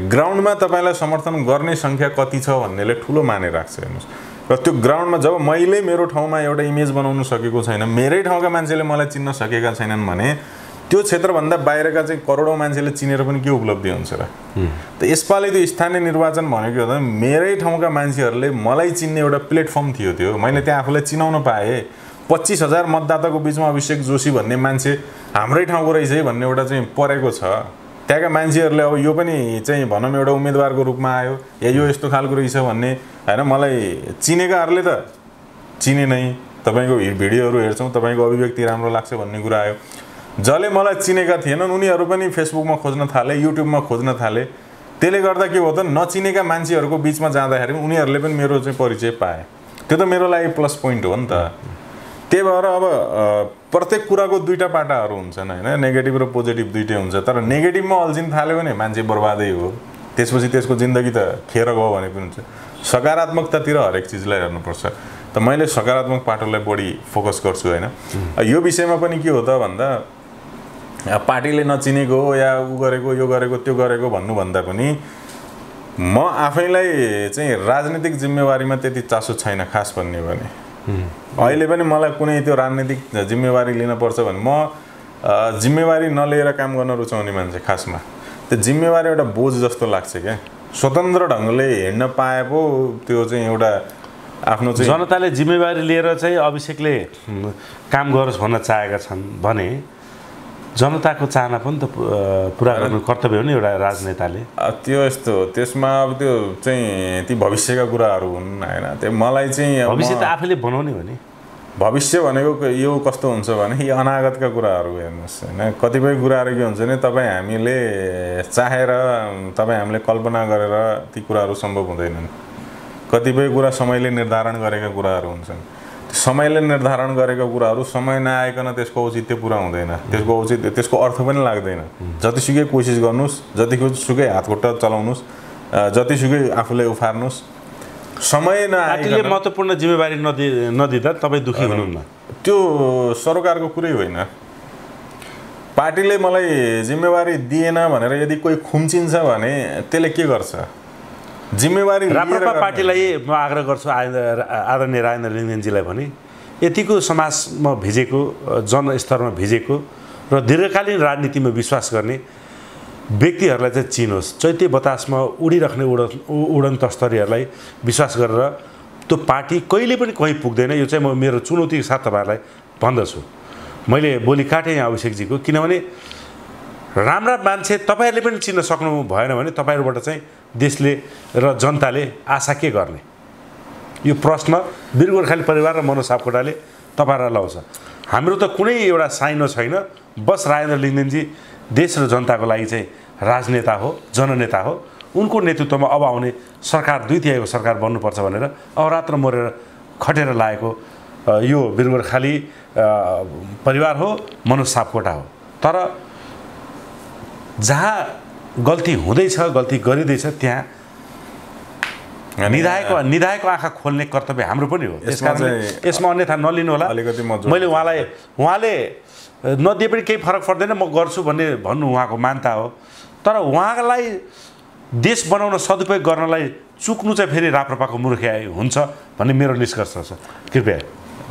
ग्राउन्डमा तपाईँलाई समर्थन गर्ने सङ्ख्या कति छ भन्नेले ठुलो माने राख्छ हेर्नुहोस् र त्यो ग्राउन्डमा जब मैले मेरो ठाउँमा एउटा इमेज बनाउन सकेको छैन मेरै ठाउँका मान्छेले मलाई चिन्न सकेका छैनन् भने त्यो क्षेत्रभन्दा बाहिरका चाहिँ करोडौँ मान्छेले चिनेर पनि के उपलब्धि हुन्छ र त यसपालि त्यो स्थानीय निर्वाचन भनेको हो मेरै ठाउँका मान्छेहरूले मलाई चिन्ने एउटा प्लेटफर्म थियो त्यो मैले त्यहाँ आफूलाई चिनाउन पाएँ 25,000 मतदाताको बिचमा अभिषेक जोशी भन्ने मान्छे हाम्रै ठाउँको रहेछ है भन्ने एउटा चाहिँ परेको छ त्यहाँका मान्छेहरूले अब यो पनि चाहिँ भनौँ एउटा उम्मेदवारको रूपमा आयो या यो यस्तो खालको रहेछ भन्ने हैन मलाई चिनेकाहरूले त चिने नै तपाईँको भिडियोहरू हेर्छौँ तपाईँको अभिव्यक्ति राम्रो लाग्छ भन्ने कुरा आयो जसले मलाई चिनेका थिएनन् उनीहरू पनि फेसबुकमा खोज्न थाले युट्युबमा खोज्न थाले त्यसले गर्दा के हो त नचिनेका मान्छेहरूको बिचमा जाँदाखेरि उनीहरूले पनि मेरो चाहिँ परिचय पाए त्यो त मेरो लागि प्लस पोइन्ट हो नि त त्यही भएर अब प्रत्येक कुराको दुईटा पाटाहरू हुन्छन् हैन नेगेटिभ र पोजिटिभ दुईटै हुन्छ तर नेगेटिभमा अल्झिन थाल्यो भने मान्छे बर्बादै हो त्यसपछि त्यसको जिन्दगी त खेर गयो भने पनि हुन्छ सकारात्मकतातिर हरेक चिजलाई हेर्नुपर्छ त मैले सकारात्मक पाटोलाई बढी फोकस गर्छु हैन यो विषयमा पनि के हो त भन्दा पार्टीले नचिनेको या उ गरेको यो गरेको त्यो गरेको भन्नुभन्दा पनि म आफैलाई चाहिँ राजनीतिक जिम्मेवारीमा त्यति चासो छैन खास भन्ने भने अहिले पनि मलाई कुनै त्यो राजनीतिक जिम्मेवारी लिन पर्छ भने म जिम्मेवारी नलिएर काम गर्न रुचाउने मान्छे खासमा त्यो जिम्मेवारी एउटा बोझ जस्तो लाग्छ क्या स्वतन्त्र ढङ्गले हिँड्न पाए पो त्यो चाहिँ एउटा आफ्नो चाहिँ जनताले जिम्मेवारी लिएर चाहिँ अभिषेकले काम गरोस् भन्न चाहेका छन् भने जनताको चाहना पनि त पुरा गर्नु कर्तव्य हो नि एउटा राजनेताले त्यो यस्तो त्यसमा अब त्यो चाहिँ ती भविष्यका कुराहरू हुन् हैन त्यो मलाई चाहिँ भविष्य त आफैले बनाउने हो नि भविष्य भनेको यो कस्तो हुन्छ भने यी अनागतका कुराहरू हेर्नुहोस् हैन कतिपय कुराहरू के हुन्छ भने तपाईँ हामीले चाहेर तपाईँ हामीले कल्पना गरेर ती कुराहरू सम्भव हुँदैनन् कतिपय कुरा समयले निर्धारण गरेका कुराहरू हुन्छन् समयले निर्धारण गरेका कुराहरू समय नआइकन त्यसको औचित्य पुरा हुँदैन त्यसको औचित्य त्यसको अर्थ पनि लाग्दैन जतिसुकै कोसिस गर्नुस् जतिसुकै हातखुट्टा चलाउनुस् जतिसुकै आफूलाई उफार्नुस् समय नआइकन महत्त्वपूर्ण जिम्मेवारी नदिँदा तपाईँ दुखी हुनुहुन्न त्यो सरकारको कुरै होइन पार्टीले मलाई जिम्मेवारी दिएन भनेर यदि कोही खुम्चिन्छ भने त्यसले के गर्छ जिम्मेवारी राप्रपा पार्टीलाई म आग्रह गर्छु आदरणीय राजेन्द्र लिङ्गदेनजीलाई पनि यतिको समाजमा भिजेको जनस्तरमा भिजेको र दीर्घकालीन राजनीतिमा विश्वास गर्ने व्यक्तिहरूलाई चाहिँ चिनोस् चैत्य बतासमा उडिराख्ने उडन तस्तरीहरूलाई विश्वास गरेर त्यो पार्टी कहिले पनि कहीँ पुग्दैन यो चाहिँ म मेरो चुनौतीको साथ तपाईँहरूलाई भन्दछु मैले बोली काटेँ यहाँ अभिषेकजीको किनभने राम्रा मान्छे तपाईँहरूले पनि चिन्न सक्नु भएन भने तपाईँहरूबाट चाहिँ देशले र जनताले आशा के गर्ने यो प्रश्न वीर गोर्खाली परिवार र मनोज सापकोटाले तपाईँहरूलाई लाउँछ हाम्रो त कुनै एउटा साइनो छैन बस राजेन्द्र लिङ्गदेनजी देश र जनताको लागि चाहिँ राजनेता हो जननेता हो उनको नेतृत्वमा अब आउने सरकार 2/3 सरकार बन्नुपर्छ भनेर अहोरात्र मरेर खटेर लागेको यो वीर गोर्खाली परिवार हो, मनोज सापकोटा हो। तर जहाँ गल्ती हुँदैछ, गल्ती गरिँदैछ, त्यहाँ निधाएको आँखा खोल्ने कर्तव्य हाम्रो पनि हो। त्यसकारण यसमा अन्यथा नलिनु होला। मैले उहाँले नदिए पनि केही फरक पर्दैन, म गर्छु भन्नु उहाँको मान्यता हो। तर उहाँलाई देश बनाउन सदुपयोग गर्नलाई चुक्नु चाहिँ फेरि राप्रपाको मूर्खाइ हुन्छ भन्ने मेरो निष्कर्ष छ। कृपया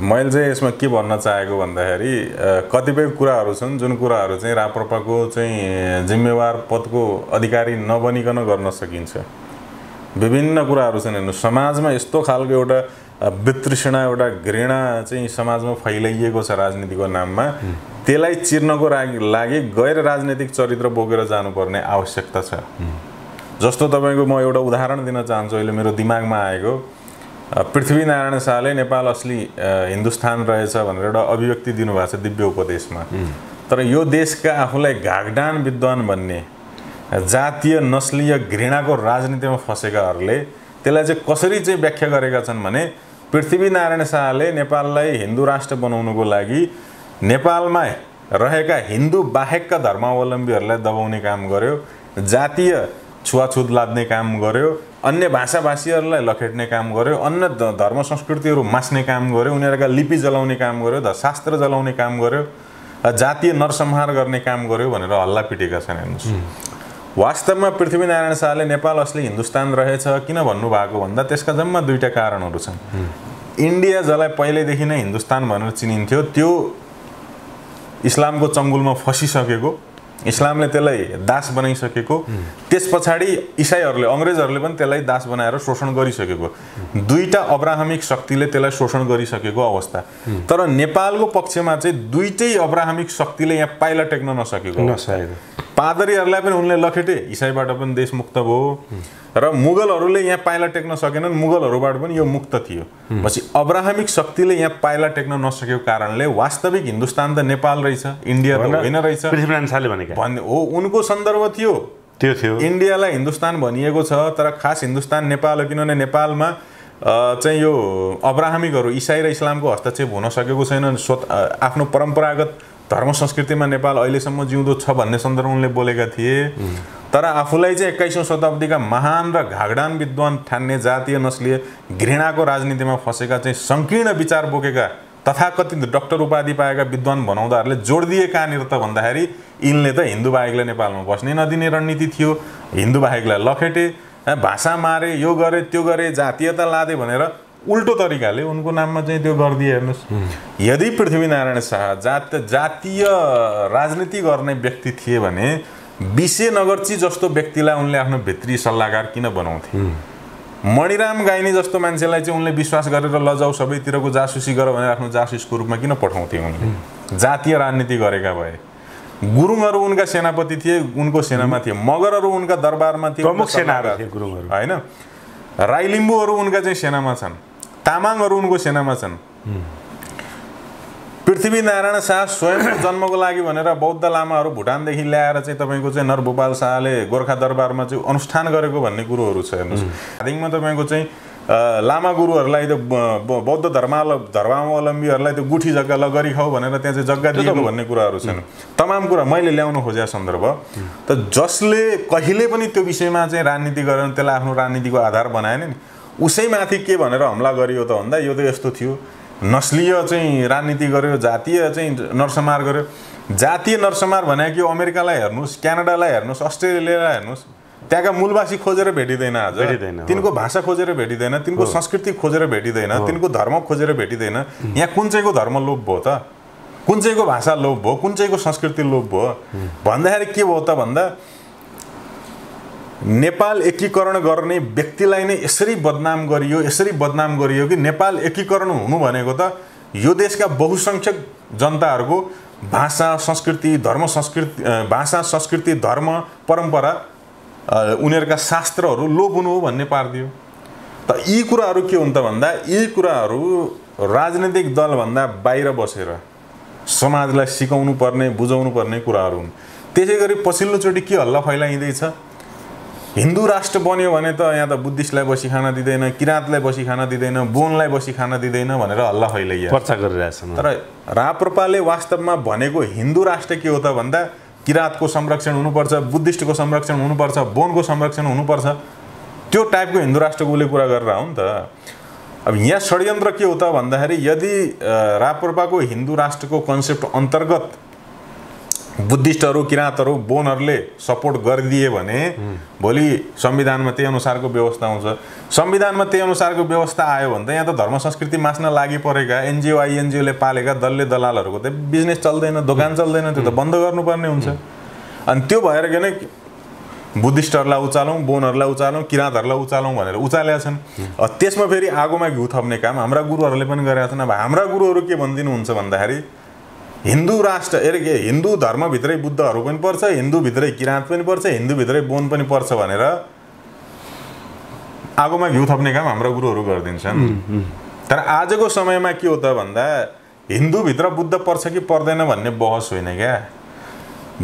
मैले चाहिँ यसमा के भन्न चाहेको भन्दाखेरि कतिपय कुराहरू छन् जुन कुराहरू चाहिँ राप्रपाको चाहिँ जिम्मेवार पदको अधिकारी नबनिकन गर्न सकिन्छ। विभिन्न कुराहरू छन्। हेर्नु, समाजमा यस्तो खालको एउटा वितृष्णा, एउटा घृणा चाहिँ समाजमा फैलाइएको छ राजनीतिको नाममा। त्यसलाई चिर्नको लागि गैर राजनीतिक चरित्र बोकेर जानुपर्ने आवश्यकता छ। जस्तो तपाईँको म एउटा उदाहरण दिन चाहन्छु। अहिले मेरो दिमागमा आएको, पृथ्वीनारायण शाहले नेपाल असली हिन्दुस्तान रहेछ भनेर एउटा अभिव्यक्ति दिनुभएको छ दिव्य उपदेशमा। तर यो देशका आफूलाई घागडान विद्वान भन्ने, जातीय नस्लीय घृणाको राजनीतिमा फँसेकाहरूले त्यसलाई चाहिँ कसरी चाहिँ व्याख्या गरेका छन् भने, पृथ्वीनारायण शाहले नेपाललाई हिन्दू राष्ट्र बनाउनुको लागि नेपालमा रहेका हिन्दू बाहेकका धर्मावलम्बीहरूलाई दबाउने काम गर्यो, जातीय छुवाछुत लाद्ने काम गर्यो, अन्य भाषाभाषीहरूलाई लखेट्ने काम गर्यो, अन्य धर्म संस्कृतिहरू मास्ने काम गर्यो, उनीहरूका लिपि जलाउने काम गर्यो, शास्त्र जलाउने काम गर्यो, जातीय नरसंहार गर्ने काम गर्यो भनेर हल्ला पिटेका छन्। हेर्नुहोस्, वास्तवमा पृथ्वीनारायण शाहले नेपाल असली हिन्दुस्तान रहेछ किन भन्नुभएको भन्दा त्यसका जम्मा दुईटा कारणहरू छन्। इन्डिया जसलाई पहिल्यैदेखि नै हिन्दुस्तान भनेर चिनिन्थ्यो, त्यो इस्लामको चङ्गुलमा फसिसकेको, इस्लामले त्यसलाई दास बनाइसकेको, त्यस पछाडि इसाईहरूले, अङ्ग्रेजहरूले पनि त्यसलाई दास बनाएर शोषण गरिसकेको, दुईटा अब्राहमिक शक्तिले त्यसलाई शोषण गरिसकेको अवस्था। तर नेपालको पक्षमा चाहिँ दुईटै अब्राहमिक शक्तिले यहाँ पाइला टेक्न नसकेको। पादरीहरूलाई पनि उनले लखेटे, इसाईबाट पनि देश मुक्त भयो, र मुगलहरूले यहाँ पाइला टेक्न सकेनन्, मुगलहरूबाट पनि यो मुक्त थियो। पछि अब्राहमिक शक्तिले यहाँ पाइला टेक्न नसकेको कारणले वास्तविक हिन्दुस्तान त नेपाल रहेछ, इन्डिया त होइन रहेछ। पृथ्वीनारायण शाहले भन्ने हो, उनको सन्दर्भ थियो, त्यो थियो। इन्डियालाई हिन्दुस्तान भनिएको छ, तर खास हिन्दुस्तान नेपाल हो, किनभने नेपालमा चाहिँ यो अब्राहमिकहरू, इसाई र इस्लामको हस्तक्षेप हुन सकेको छैन। आफ्नो परम्परागत धर्म संस्कृतिमा नेपाल अहिलेसम्म जिउँदो छ भन्ने सन्दर्भ उनले बोलेका थिए। तर आफूलाई चाहिँ 21औं शताब्दीका महान र घागडान विद्वान ठान्ने, जातीय नस्लीय घृणाको राजनीतिमा फँसेका चाहिँ सङ्कीर्ण विचार बोकेका तथाकथित डक्टर उपाधि पाएका विद्वान बनाउँदाहरूले जोड दिए कहाँनिर त भन्दाखेरि यिनले त हिन्दू बाहेकलाई नेपालमा बस्नै नदिने रणनीति थियो, हिन्दू बाहेकलाई लखेटे, भाषा मारे, यो गरे त्यो गरे, जातीयता लादे भनेर उल्टो तरिकाले उनको नाममा चाहिँ त्यो गरिदिए। हेर्नुहोस्, यदि पृथ्वीनारायण शाह जातीय राजनीति गर्ने व्यक्ति थिए भने विशेनगरची जस्तो व्यक्तिलाई उनले आफ्नो भित्री सल्लाहकार किन बनाउँथे? मणिराम गाइनी जस्तो मान्छेलाई चाहिँ उनले विश्वास गरेर लजाऊ सबैतिरको जासुसी गर भनेर आफ्नो जासुसको रूपमा किन पठाउँथे? उनले जातीय राजनीति गरेका भए। गुरुङहरू उनका सेनापति थिए, उनको सेनामा थिए। मगरहरू उनका दरबारमा थिए, प्रमुख सेनाहरू थिए गुरुङहरू, हैन? राई लिम्बूहरू उनका चाहिँ सेनामा छन्, तामाङहरू उनको सेनामा छन्। पृथ्वीनारायण शाह स्वयं जन्मको लागि भनेर बौद्ध लामाहरू भुटानदेखि ल्याएर चाहिँ तपाईँको चाहिँ नरभूपाल शाहले गोर्खा दरबारमा चाहिँ अनुष्ठान गरेको भन्ने कुरोहरू छ। हेर्नुहोस्, दार्जिलिङमा तपाईँको चाहिँ लामा गुरुहरूलाई त बौद्ध धर्मावलम्बीहरूलाई त्यो गुठी जग्गा ल गरी खाऊ भनेर त्यहाँ चाहिँ जग्गा दिएको भन्ने कुराहरू छन्। तमाम कुरा मैले ल्याउन खोजेको सन्दर्भ त जसले कहिले पनि त्यो विषयमा चाहिँ राजनीति गरेर त्यसलाई आफ्नो राजनीतिको आधार बनाएन नि, उसैमाथि के भनेर हमला गरियो त भन्दा यो त यस्तो थियो, नस्लीय चाहिँ राजनीति गर्यो, जातीय चाहिँ नरसंहार गर्यो। जातीय नरसंहार भने कि अमेरिकालाई हेर्नुहोस्, क्यानाडालाई हेर्नुहोस्, अस्ट्रेलियालाई हेर्नुहोस्, त्यहाँका मूलवासी खोजेर भेटिँदैन आज, तिनको भाषा खोजेर भेटिँदैन, तिनको संस्कृति खोजेर भेटिँदैन, तिनको धर्म खोजेर भेटिँदैन। यहाँ कुन चाहिँको धर्म लोप भयो त, कुन चाहिँको भाषा लोप भयो, कुन चाहिँको संस्कृति लोप भयो भन्दाखेरि के भयो त भन्दा नेपाल एकीकरण गर्ने व्यक्तिलाई नै यसरी बदनाम गरियो कि नेपाल एकीकरण हुनु भनेको त यो देशका बहुसंख्यक जनताहरूको भाषा संस्कृति धर्म परम्परा उनीहरूका शास्त्रहरू लोप हुनु हो भन्ने पारिदियो। त यी कुराहरू के हुन् त भन्दा यी कुराहरू राजनीतिक दलभन्दा बाहिर बसेर समाजलाई सिकाउनु पर्ने, बुझाउनु पर्ने कुराहरू हुन्। त्यसै गरी पछिल्लोचोटि के हल्ला फैलाइँदैछ, हिन्दू राष्ट्र बन्यो भने त यहाँ त बुद्धिस्टलाई बसी खान दिँदैन, किराँतलाई बसी खान दिँदैन, बोनलाई बसी खान दिँदैन भनेर हल्ला फैलाइया पर्चा गरिरहेछन्। तर राप्रपाले वास्तवमा भनेको हिन्दू राष्ट्र के हो त भन्दा किराँतको संरक्षण हुनुपर्छ, बुद्धिस्टको संरक्षण हुनुपर्छ, बोनको संरक्षण हुनुपर्छ, त्यो टाइपको हिन्दू राष्ट्रको उसले कुरा गरेर हो नि त। अब यहाँ षड्यन्त्र के हो त भन्दाखेरि यदि राप्रपाको हिन्दू राष्ट्रको कन्सेप्ट अन्तर्गत बुद्धिस्टहरू, किराँतहरू, बोनहरूले सपोर्ट गरिदिए भने भोलि संविधानमा त्यही अनुसारको व्यवस्था आउँछ। संविधानमा त्यही अनुसारको व्यवस्था आयो भने त यहाँ त धर्म संस्कृति मास्न लागि परेका एनजिओ आइएनजिओले पालेका दलले दलालहरूको त बिजनेस चल्दैन, दोकान चल्दैन, त्यो त बन्द गर्नुपर्ने हुन्छ। अनि त्यो भएर के नै बुद्धिस्टहरूलाई उचालौँ, बोनहरूलाई उचालौँ, किराँतहरूलाई उचालौँ भनेर उचालेका छन्। त्यसमा फेरि आगोमा घिउ थप्ने काम हाम्रा गुरुहरूले पनि गरेका छन्। अब हाम्रा गुरुहरू के भनिदिनुहुन्छ भन्दाखेरि हिन्दू राष्ट्र हिन्दू धर्मभित्रै बुद्धहरू पनि पर्छ, हिन्दूभित्रै किराँत पनि पर्छ, हिन्दूभित्रै बोन पनि पर्छ भनेर आगोमा घिउ थप्ने काम हाम्रा गुरुहरू गरिदिन्छन्। तर आजको समयमा के हो त भन्दा हिन्दूभित्र बुद्ध पर्छ कि पर्दैन भन्ने बहस होइन क्या।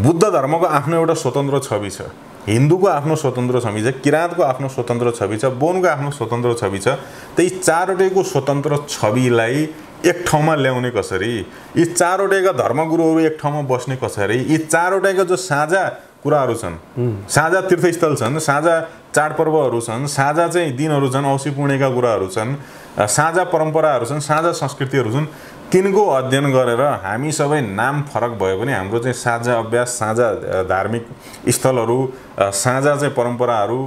बुद्ध धर्मको आफ्नो एउटा स्वतन्त्र छवि छ, हिन्दूको आफ्नो स्वतन्त्र छवि छ, किराँतको आफ्नो स्वतन्त्र छवि छ, बोनको आफ्नो स्वतन्त्र छवि छ। त्यही चारवटैको स्वतन्त्र छविलाई एक ठाउँमा ल्याउने कसरी, यी चारवटैका धर्मगुरुहरू एक ठाउँमा बस्ने कसरी, यी चारवटैका जो साझा कुराहरू छन्, साझा तीर्थस्थल छन्, साझा चाडपर्वहरू छन्, साझा चाहिँ दिनहरू छन्, औँसी पूर्णेका कुराहरू छन्, साझा परम्पराहरू छन्, साझा संस्कृतिहरू छन्, तिनको अध्ययन गरेर हामी सबै नाम फरक भए पनि हाम्रो चाहिँ साझा अभ्यास, साझा धार्मिक स्थलहरू, साझा चाहिँ परम्पराहरू,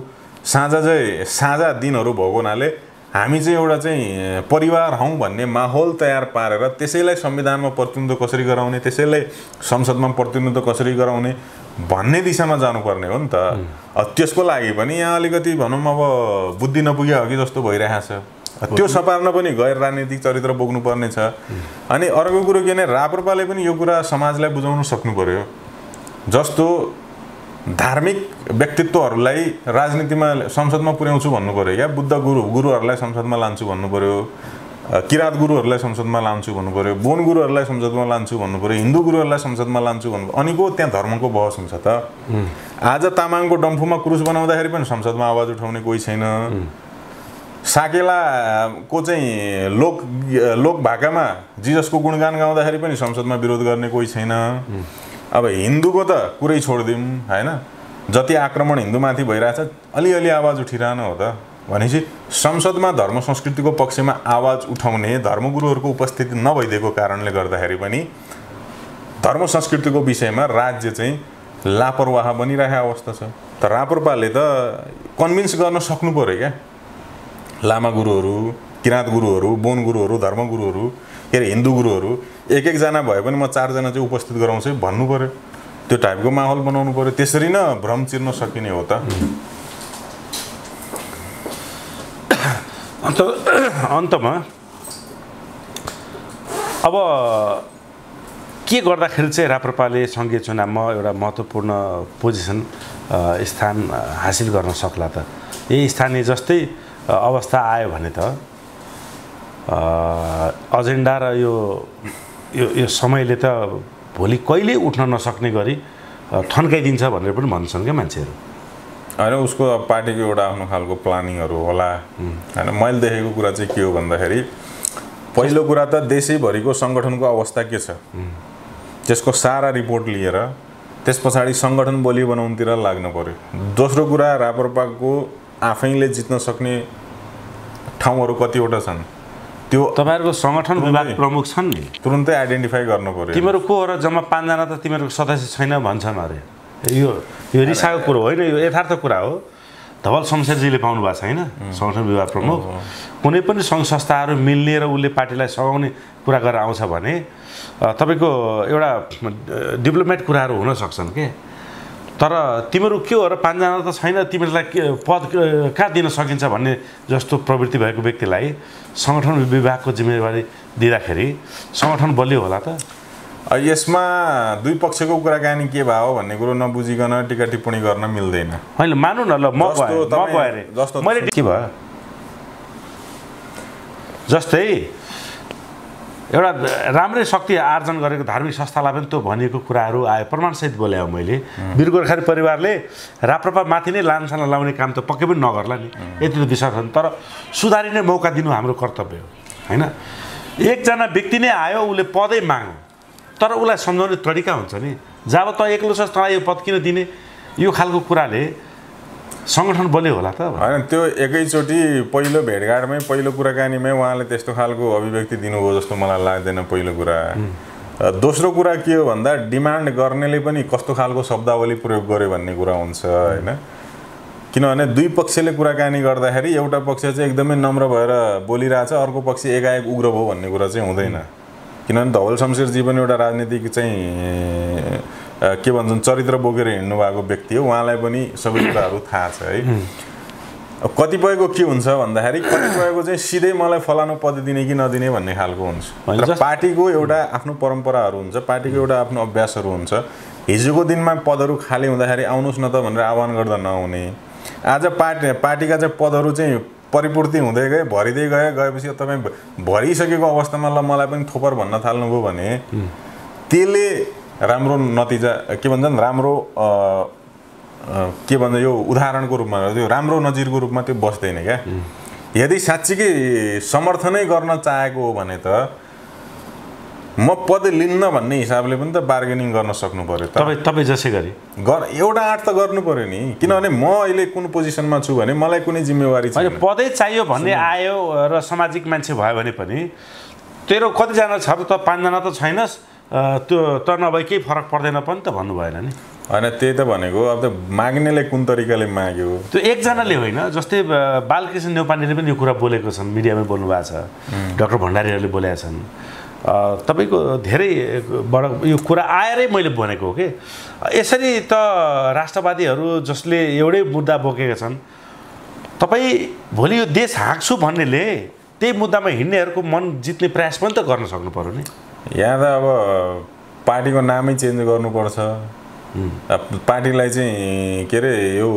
साझा दिनहरू भएको हुनाले हामी चाहिँ एउटा चाहिँ परिवार हौँ भन्ने माहौल तयार पारेर त्यसैलाई संविधानमा प्रतिनिधित्व कसरी गराउने, त्यसैलाई संसदमा प्रतिनिधित्व कसरी गराउने भन्ने दिशामा जानुपर्ने हो नि त। त्यसको लागि पनि यहाँ अलिकति भनौँ अब बुद्धि नपुगे हो कि जस्तो भइरहेको छ। त्यो सपार्न पनि गैर राजनीतिक चरित्र बोक्नुपर्ने छ। अनि अर्को कुरो के भने राप्रपाले पनि यो कुरा समाजलाई बुझाउन सक्नु पर्यो। जस्तो धार्मिक व्यक्तित्वहरूलाई राजनीतिमा संसदमा पुर्याउँछु भन्नु पर्यो क्या, बुद्ध गुरुहरूलाई संसदमा लान्छु भन्नु पर्यो, किराँत गुरुहरूलाई संसदमा लान्छु भन्नु पर्यो, बोन गुरुहरूलाई संसदमा लान्छु भन्नु पर्यो, हिन्दू गुरुहरूलाई संसदमा लान्छु भन्नु, अनि को त्यहाँ धर्मको बहस हुन्छ त। आज तामाङको डम्फुमा क्रुस बनाउँदाखेरि पनि संसदमा आवाज उठाउने कोही छैन। साकेलाको चाहिँ लोक भाकामा जिजसको गुणगान गाउँदाखेरि पनि संसदमा विरोध गर्ने कोही छैन। अब हिन्दूको त कुरै छोडिदिउँ होइन, जति आक्रमण हिन्दूमाथि भइरहेछ अलिअलि आवाज उठिरहनु हो त। भनेपछि संसदमा धर्म संस्कृतिको पक्षमा आवाज उठाउने धर्मगुरुहरूको उपस्थिति नभइदिएको कारणले गर्दाखेरि पनि धर्म संस्कृतिको विषयमा राज्य चाहिँ लापरवाह बनिरहेको अवस्था छ। त राप्रपाले त कन्भिन्स गर्न सक्नु पर्यो क्या, लामा गुरुहरू, किराँत गुरुहरू, बोन गुरुहरू, धर्मगुरुहरू, के अरे हिन्दू गुरुहरू एक-एकजना भए पनि म 4 जना चाहिँ उपस्थित गराउँछु भन्नु पर्यो। त्यो टाइपको माहौल बनाउनु पर्यो। त्यसरी न भ्रम चिर्न सकिने हो त। अन्तमा अब के गर्दाखेरि चाहिँ राप्रपाले सङ्घीय चुनावमा एउटा महत्त्वपूर्ण पोजिसन स्थान हासिल गर्न सक्ला त? यही स्थानीय जस्तै अवस्था आयो भने त एजेन्डा र यो समयले त भोलि कहिले उठ्न नसक्ने गरी थन्काइदिन्छ भनेर पनि भन्छन् क्या मान्छेहरू। होइन, उसको अब पार्टीको एउटा आफ्नो खालको प्लानिङहरू होला होइन। मैले देखेको कुरा चाहिँ के हो भन्दाखेरि पहिलो कुरा त देशैभरिको सङ्गठनको अवस्था के छ त्यसको सारा रिपोर्ट लिएर त्यस पछाडि सङ्गठन बलियो बनाउनुतिर लाग्नु पर्यो। दोस्रो कुरा राप्रपाको आफैले जित्न सक्ने ठाउँहरू कतिवटा छन् त्यो तपाईहरुको संगठन विभाग प्रमुख छन् नि, तुरुन्तै आइडेन्टिफाई गर्नु पर्यो। तिमीहरु को हो र जम्मा 5 जना त तिमीहरुको सदस्य छैन भन्छन् अरे। यो रिसाको कुरो होइन, यो यथार्थ कुरा हो। धवल शमशेरजीले पाउनु भएको छैन संगठन विभाग प्रमुख। कुनै पनि सङ्घ संस्थाहरू मिल्ने र उसले पार्टीलाई सघाउने कुरा गरेर आउँछ भने तपाईको एउटा डेभलपमेन्ट कुराहरू हुन सक्छन् के। तर तिमीहरु के हो र 5 जना त छैन, तिमीहरुलाई पद कहाँ दिन सकिन्छ भन्ने जस्तो प्रवृत्ति भएको व्यक्तिलाई संगठन विभागको जिम्मेवारी दिँदाखेरि संगठन बलियो होला त? यसमा दुई पक्षको कुराकानी के भयो भन्ने कुरो नबुझिकन टीका टिप्पणी गर्न मिल्दैन। हैन मानु न, ल म गए जस्तो मैले के भयो जस्तै एउटा राम्रै शक्ति आर्जन गरेको धार्मिक संस्थालाई पनि त्यो भनिएको कुराहरू आयो, प्रमाणसहित बोले हो मैले। वीर गोर्खाली परिवारले राप्रपा माथि नै लान्छना लाउने काम त पक्कै पनि नगर्ला नि, यति त विश्वास छ। तर सुधारिने मौका दिनु हाम्रो कर्तव्य हो हैन। एकजना व्यक्ति नै आयो, उसले पदै माग्यो, तर उसलाई सम्झाउने तरिका हुन्छ नि। जब त एक्लो छ तँलाई यो पद किन दिने, यो खालको कुराले सङ्गठन बल्यो होला त होइन। त्यो एकैचोटि पहिलो भेटघाटमै पहिलो कुराकानीमै उहाँले त्यस्तो खालको अभिव्यक्ति दिनुभयो जस्तो मलाई लाग्दैन। पहिलो कुरा। दोस्रो कुरा के हो भन्दा डिमान्ड गर्नेले पनि कस्तो खालको शब्दावली प्रयोग गर्यो भन्ने कुरा हुन्छ होइन। किनभने दुई पक्षले कुराकानी गर्दाखेरि एउटा पक्ष चाहिँ एकदमै नम्र भएर बोलिरहेछ, अर्को पक्ष एकाएक उग्र भयो भन्ने कुरा चाहिँ हुँदैन। किनभने धवल शमशेरजी पनि एउटा राजनीतिक चाहिँ के भन्छन् चरित्र बोकेर हिँड्नु भएको व्यक्ति हो, उहाँलाई पनि सबै कुराहरू थाहा छ है। कतिपयको के हुन्छ भन्दाखेरि कतिपयको चाहिँ सिधै मलाई फलानु पद दिने कि नदिने भन्ने खालको हुन्छ। र पार्टीको एउटा आफ्नो परम्पराहरू हुन्छ, पार्टीको एउटा आफ्नो अभ्यासहरू हुन्छ। हिजोको दिनमा पदहरू खाली हुँदाखेरि आउनुहोस् न त भनेर आह्वान गर्दा नहुने, आज पार्टीका चाहिँ पदहरू चाहिँ परिपूर्ति हुँदै गए, भरिँदै गएपछि तपाईँ भरिसकेको अवस्थामा ल मलाई पनि थोपर भन्न थाल्नुभयो भने त्यसले राम्रो नतिजा के भन्छन् राम्रो के भन्छ यो उदाहरणको रूपमा त्यो राम्रो नजिरको रूपमा त्यो बस्दैन क्या। यदि साँच्चीकै समर्थनै गर्न चाहेको हो भने त म पद लिन्न भन्ने हिसाबले पनि त बार्गेनिङ गर्न सक्नु पर्यो। तपाईँ जसै गरी एउटा आँट त गर्नु पर्यो नि। किनभने म अहिले कुन पोजिसनमा छु भने मलाई कुनै जिम्मेवारी छैन। पदै चाहियो भन्ने आयो र सामाजिक मान्छे भयो भने पनि तेरो कतिजना छ त 5 जना त छैनस्, त्यो त नभए केही फरक पर्दैन पनि त भन्नु भएन नि। होइन त्यही त भनेको। अब त माग्नेले कुन तरिकाले माग्यो त्यो एकजनाले होइन। जस्तै बालकृष्ण न्यौपानेले पनि यो कुरा बोलेको छन्, मिडियामै बोल्नु भएको छ, डाक्टर भण्डारीहरूले बोलेका छन्। तपाईँको धेरै बडा यो कुरा आएरै मैले भनेको हो कि यसरी त राष्ट्रवादीहरू जसले एउटै मुद्दा बोकेका छन्, तपाईँ भोलि यो देश हाँक्छु भन्नेले त्यही मुद्दामा हिँड्नेहरूको मन जित्ने प्रयास पनि त गर्न सक्नु पर्यो नि। यहाँ त अब पार्टीको नामै चेन्ज गर्नुपर्छ। पार्टीलाई चाहिँ के अरे यो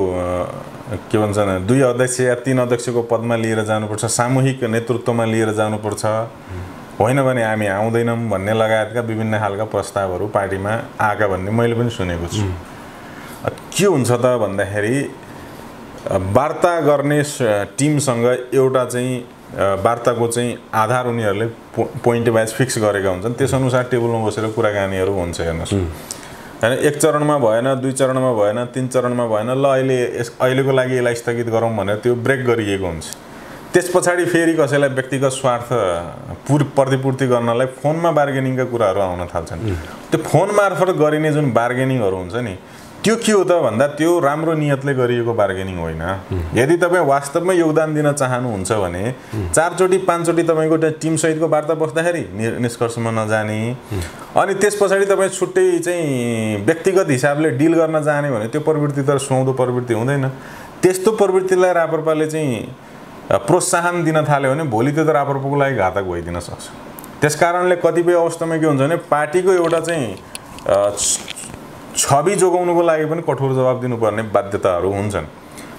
के भन्छन् 2 अध्यक्ष या 3 अध्यक्षको पदमा लिएर जानुपर्छ, सामूहिक नेतृत्वमा लिएर जानुपर्छ, होइन भने हामी आउँदैनौँ भन्ने लगायतका विभिन्न खालका प्रस्तावहरू पार्टीमा आएका भन्ने मैले पनि सुनेको छु। के हुन्छ त भन्दाखेरि वार्ता गर्ने टिमसँग एउटा चाहिँ वार्ताको चाहिँ आधार उनीहरूले पोइन्ट वाइज फिक्स गरेका हुन्छन्, त्यसअनुसार टेबलमा बसेर कुराकानीहरू हुन्छ। हेर्नुहोस् होइन, 1 चरणमा भएन, 2 चरणमा भएन, 3 चरणमा भएन, ल अहिलेको लागि यसलाई स्थगित गरौँ भनेर त्यो ब्रेक गरिएको हुन्छ। त्यस पछाडि फेरि कसैलाई व्यक्तिगत स्वार्थ प्रतिपूर्ति गर्नलाई फोनमा बार्गेनिङका कुराहरू आउन थाल्छन्। त्यो फोन मार्फत गरिने जुन बार्गेनिङहरू हुन्छ नि त्यो के हो त भन्दा त्यो राम्रो नियतले गरिएको बार्गेनिङ होइन। यदि तपाईँ वास्तवमै योगदान दिन चाहनुहुन्छ भने 4 चोटि 5 चोटि तपाईँको टिमसहितको वार्ता बस्दाखेरि निष्कर्षमा नजाने, अनि त्यस पछाडि तपाईँ छुट्टै चाहिँ व्यक्तिगत हिसाबले डिल गर्न जाने भने त्यो प्रवृत्ति त सुहाउँदो प्रवृत्ति हुँदैन। त्यस्तो प्रवृत्तिलाई राप्रपाले चाहिँ प्रोत्साहन दिन थाल्यो भने भोलि त्यो त राप्रपाको लागि घातक भइदिन सक्छ। त्यस कारणले कतिपय अवस्थामा के हुन्छ भने पार्टीको एउटा चाहिँ छवि जोगाउनुको लागि पनि कठोर जवाब दिनुपर्ने बाध्यताहरू हुन्छन्।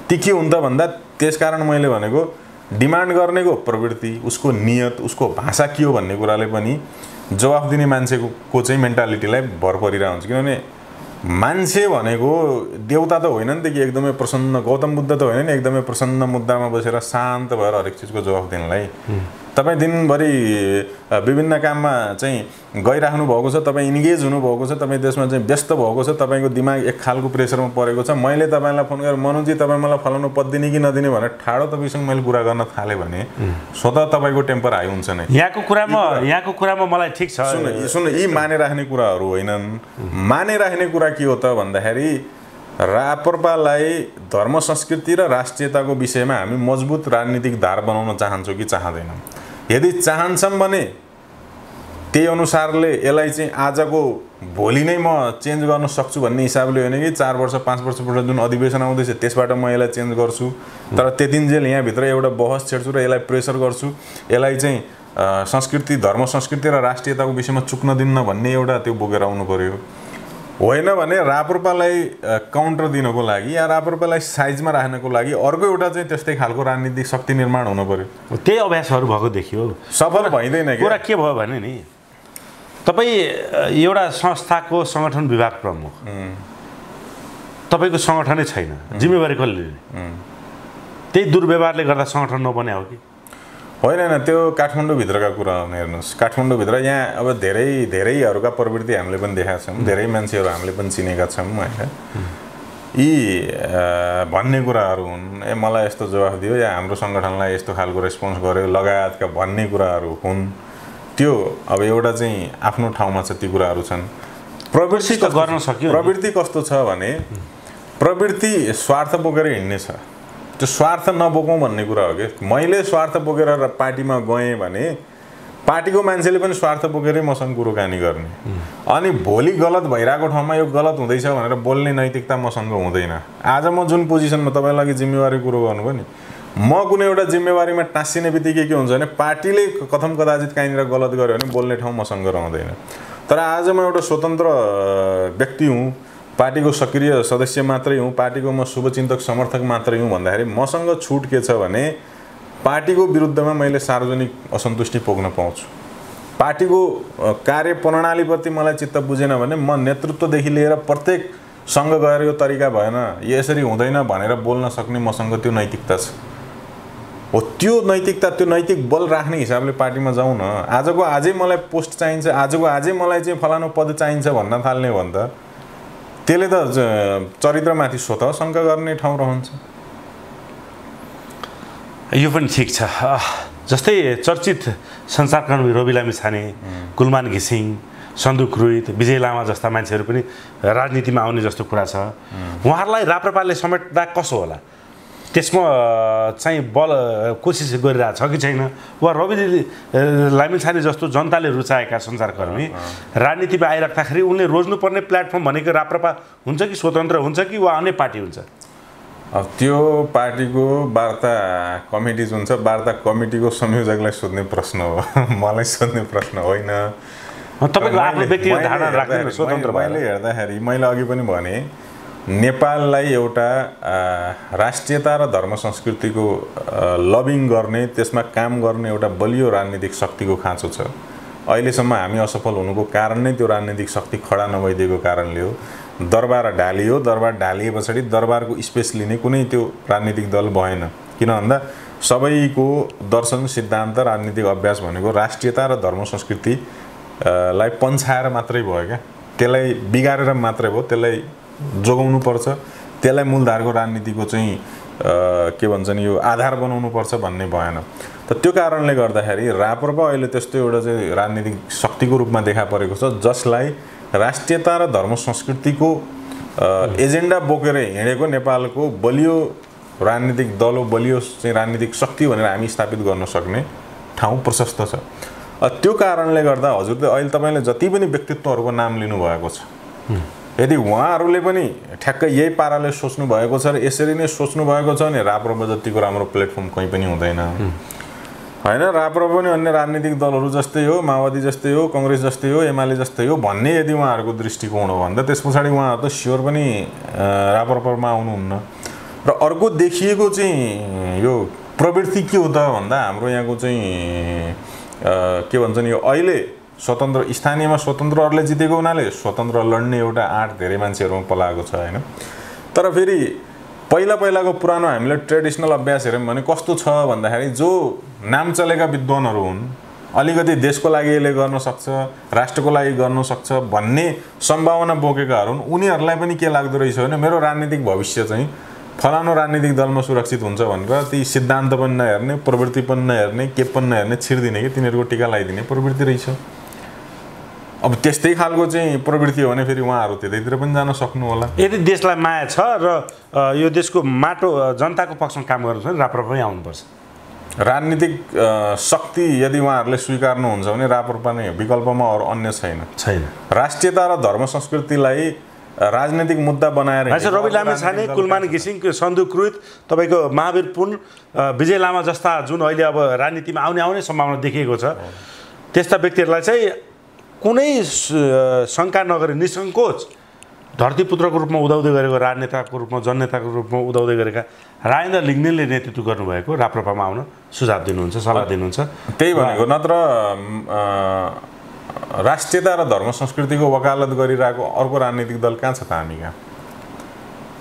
ती के हुन्छ भन्दा त्यसकारण मैले भनेको डिमान्ड गर्नेको प्रवृत्ति, उसको नियत, उसको भाषा के हो भन्ने कुराले पनि जवाफ दिने मान्छेको चाहिँ मेन्टालिटीलाई भर परिरहेको हुन्छ। किनभने मान्छे भनेको देवता त होइन नि त कि एकदमै प्रसन्न, गौतम बुद्ध त होइन नि एकदमै प्रसन्न मुद्दामा बसेर शान्त भएर हरेक चिजको जवाफ दिनलाई। तपाईँ दिनभरि विभिन्न काममा चाहिँ गइराख्नु भएको छ, तपाईँ इन्गेज हुनुभएको छ, तपाईँ त्यसमा चाहिँ व्यस्त भएको छ, तपाईँको दिमाग एक खालको प्रेसरमा परेको छ। मैले तपाईँलाई फोन गरेर मनुजी तपाईँ मलाई फलानु पद दिने कि नदिने भनेर ठाडो तपाईँसँग मैले कुरा गर्न थालेँ भने स्वतः तपाईँको टेम्पर हाई हुन्छ नै। यहाँको कुरामा मलाई ठिक छ। सुन यी माने राख्ने कुराहरू होइनन्। माने राख्ने कुरा के हो त भन्दाखेरि राप्रपालाई धर्म संस्कृति र राष्ट्रियताको विषयमा हामी मजबुत राजनीतिक धार बनाउन चाहन्छौँ कि चाहँदैनौँ। यदि चाहन्छौँ भने त्यही अनुसारले यसलाई चाहिँ आजको भोलि नै म चेन्ज गर्न सक्छु भन्ने हिसाबले होइन कि 4 वर्ष 5 वर्षबाट जुन अधिवेशन आउँदैछ त्यसबाट म यसलाई चेन्ज गर्छु, तर त्यतिन्जेल यहाँभित्र एउटा बहस छेड्छु र यसलाई प्रेसर गर्छु, यसलाई चाहिँ संस्कृति, धर्म संस्कृति र राष्ट्रियताको विषयमा चुक्न दिन्न भन्ने एउटा त्यो बोकेर आउनु पर्यो। होइन भने राप्रपालाई काउन्टर दिनको लागि या राप्रपालाई साइजमा राख्नको लागि अर्को एउटा चाहिँ त्यस्तै खालको राजनीतिक शक्ति निर्माण हुनु पर्यो। त्यही अभ्यासहरू भएको देखियो। सफल भइँदैन। कुरा के भयो भने नि तपाईँ एउटा संस्थाको सङ्गठन विभाग प्रमुख, तपाईँको सङ्गठनै छैन, जिम्मेवारी कसले लिने? त्यही दुर्व्यवहारले गर्दा सङ्गठन नबने हो कि होइन? होइन, त्यो काठमाडौँभित्रका कुरा हो। हेर्नुहोस्, काठमाडौँभित्र यहाँ अब धेरैहरूका प्रवृत्ति हामीले पनि देखाएको छौँ, धेरै मान्छेहरू हामीले पनि चिनेका छौँ होइन। यी भन्ने कुराहरू हुन्, मलाई यस्तो जवाफ दियो या हाम्रो सङ्गठनलाई यस्तो खालको रेस्पोन्स गर्यो लगायतका भन्ने कुराहरू हुन्। त्यो अब एउटा चाहिँ आफ्नो ठाउँमा छ, ती कुराहरू छन्। प्रवृत्ति त गर्न सक्यो। प्रवृत्ति कस्तो छ भने प्रवृत्ति स्वार्थ बोकेर हिँड्ने छ। त्यो स्वार्थ नबोकौँ भन्ने कुरा हो कि मैले स्वार्थ बोकेर पार्टीमा गएँ भने पार्टीको मान्छेले पनि स्वार्थ बोकेरै मसँग कुरोकानी गर्ने। अनि भोलि गलत भइरहेको ठाउँमा यो गलत हुँदैछ भनेर बोल्ने नैतिकता मसँग हुँदैन। आज म जुन पोजिसनमा तपाईँलाई लागि जिम्मेवारी कुरो गर्नुभयो नि, म कुनै एउटा जिम्मेवारीमा टाँसिने बित्तिकै के हुन्छ भने पार्टीले कथम कदाचित कहीँनिर गलत गर्यो भने बोल्ने ठाउँ मसँग रहँदैन। तर आज म एउटा स्वतन्त्र व्यक्ति हुँ, पार्टीको सक्रिय सदस्य मात्रै हुँ, पार्टीको म शुभचिन्तक समर्थक मात्रै हुँ भन्दाखेरि मसँग छुट के छ भने पार्टीको विरुद्धमा मैले सार्वजनिक असन्तुष्टि पोख्न पाउँछु। पार्टीको कार्य प्रणालीप्रति मलाई चित्त बुझेन भने म नेतृत्वदेखि लिएर प्रत्येकसँग गएर यो तरिका भएन, यसरी हुँदैन भनेर बोल्न सक्ने मसँग त्यो नैतिकता छ। हो त्यो नैतिकता, त्यो नैतिक बल राख्ने हिसाबले पार्टीमा जाउँ न। आजको आजै मलाई पोस्ट चाहिन्छ, आजको आजै मलाई चाहिँ फलानु पद चाहिन्छ भन्न थाल्ने हो भने त त्यसले त चरित्रमाथि स्वतः शङ्का गर्ने ठाउँ रहन्छ। यो पनि ठिक छ। जस्तै चर्चित सञ्चारकर्मी रवि लामिछाने, कुलमान घिसिङ, सन्दुक रुइत, विजय लामा जस्ता मान्छेहरू पनि राजनीतिमा आउने जस्तो कुरा छ। उहाँहरूलाई राप्रपाले समेट्दा कसो होला? त्यसमा चाहिँ बल कोसिस गरिरहेछ कि छैन? वा रवि लामिछाने जस्तो जनताले रुचाएका सञ्चारकर्मी राजनीतिमा आइराख्दाखेरि उनले रोज्नुपर्ने प्लेटफर्म भनेको राप्रपा हुन्छ कि स्वतन्त्र हुन्छ कि वा अन्य पार्टी हुन्छ? अब त्यो पार्टीको वार्ता कमिटी जुन छ, वार्ता कमिटीको संयोजकलाई सोध्ने प्रश्न हो, मलाई सोध्ने प्रश्न होइन। तपाईँको आफ्नो व्यक्तिगत धारणा राख्नु स्वतन्त्र। मैले हेर्दाखेरि मैले अघि पनि भने नेपाललाई एउटा राष्ट्रियता र धर्म संस्कृतिको लबिङ गर्ने, त्यसमा काम गर्ने एउटा बलियो राजनीतिक शक्तिको खाँचो छ। अहिलेसम्म हामी असफल हुनुको कारण नै त्यो राजनीतिक शक्ति खडा नभइदिएको कारणले हो। दरबार ढालियो, दरबार ढालिए पछाडि दरबारको स्पेस लिने कुनै त्यो राजनीतिक दल भएन। किन भन्दा सबैको दर्शन, सिद्धान्त, राजनीतिक अभ्यास भनेको राष्ट्रियता र धर्म संस्कृतिलाई पन्छाएर मात्रै भयो क्या, त्यसलाई बिगारेर मात्रै भयो, त्यसलाई जोगाउनु पर्छ, त्यसलाई मूलधारको राजनीतिको चाहिँ के भन्छन् यो आधार बनाउनु पर्छ भन्ने भएन। त त्यो कारणले गर्दाखेरि राप्रपा अहिले त्यस्तो एउटा चाहिँ राजनीतिक शक्तिको रूपमा देखा परेको छ जसलाई राष्ट्रियता र धर्म संस्कृतिको एजेन्डा बोकेर हिँडेको नेपालको बलियो राजनीतिक दल हो, बलियो चाहिँ राजनीतिक शक्ति भनेर हामी स्थापित गर्न सक्ने ठाउँ प्रशस्त छ। त्यो कारणले गर्दा हजुरले अहिले तपाईँले जति पनि व्यक्तित्वहरूको नाम लिनुभएको छ, यदि उहाँहरूले पनि ठ्याक्कै यही पाराले सोच्नु भएको छ र यसरी नै सोच्नु भएको छ भने राप्रपा जतिको राम्रो प्लेटफर्म कहीँ पनि हुँदैन होइन। राप्रपा पनि अन्य राजनीतिक दलहरू जस्तै हो, माओवादी जस्तै हो, कङ्ग्रेस जस्तै हो, एमाले जस्तै हो भन्ने यदि उहाँहरूको दृष्टिकोण हो भने त त्यस पछाडि उहाँहरू त स्योर पनि राप्रपामा आउनुहुन्न। र अर्को देखिएको चाहिँ यो प्रवृत्ति के हो त भन्दा हाम्रो यहाँको चाहिँ के भन्छन् यो अहिले स्वतन्त्र स्थानीयमा स्वतन्त्रहरूले जितेको हुनाले स्वतन्त्र लड्ने एउटा आँट धेरै मान्छेहरूमा पलाएको छ होइन। तर फेरि पहिलाको पुरानो हामीले ट्रेडिसनल अभ्यास हेऱ्यौँ भने कस्तो छ भन्दाखेरि जो नाम चलेका विद्वानहरू हुन्, अलिकति देशको लागि यसले गर्न सक्छ, राष्ट्रको लागि गर्न सक्छ भन्ने सम्भावना बोकेकाहरू हुन्, उनीहरूलाई पनि के लाग्दो रहेछ भने मेरो राजनीतिक भविष्य चाहिँ फलानु राजनीतिक दलमा सुरक्षित हुन्छ भनेर ती सिद्धान्त पनि नहेर्ने, प्रवृत्ति पनि नहेर्ने, के पनि नहेर्ने, छिर्दिने कि तिनीहरूको टिका लगाइदिने प्रवृत्ति रहेछ। अब त्यस्तै खालको चाहिँ प्रवृत्ति हो भने फेरि उहाँहरू त्यतैतिर पनि जान सक्नु होला। यदि देशलाई माया छ र यो देशको माटो जनताको पक्षमा काम गर्नु छ भने राप्रपा पनि आउनुपर्छ। राजनीतिक शक्ति यदि उहाँहरूले स्वीकार्नुहुन्छ भने राप्रपा नै विकल्पमा अरू अन्य छैन। राष्ट्रियता र धर्म संस्कृतिलाई राजनीतिक मुद्दा बनाएर रवि लामिछाने, कुलमान घिसिङ, सन्दुक रुइत, तपाईँको महावीर पुन, विजय लामा जस्ता जुन अहिले अब राजनीतिमा आउने सम्भावना देखिएको छ, त्यस्ता व्यक्तिहरूलाई चाहिँ कुनै शङ्का नगरी निसङ्कोच धरतीपुत्रको रूपमा उदाउँदै गरेको राजनेताको रूपमा जननेताको रूपमा उदाउँदै गरेका राजेन्द्र लिङ्गदेनले नेतृत्व गर्नुभएको राप्रपामा आउन सुझाव दिनुहुन्छ, सल्लाह दिनुहुन्छ। त्यही भनेको, नत्र राष्ट्रियता र धर्म संस्कृतिको वकालत गरिरहेको अर्को राजनीतिक दल कहाँ छ त हामी कहाँ?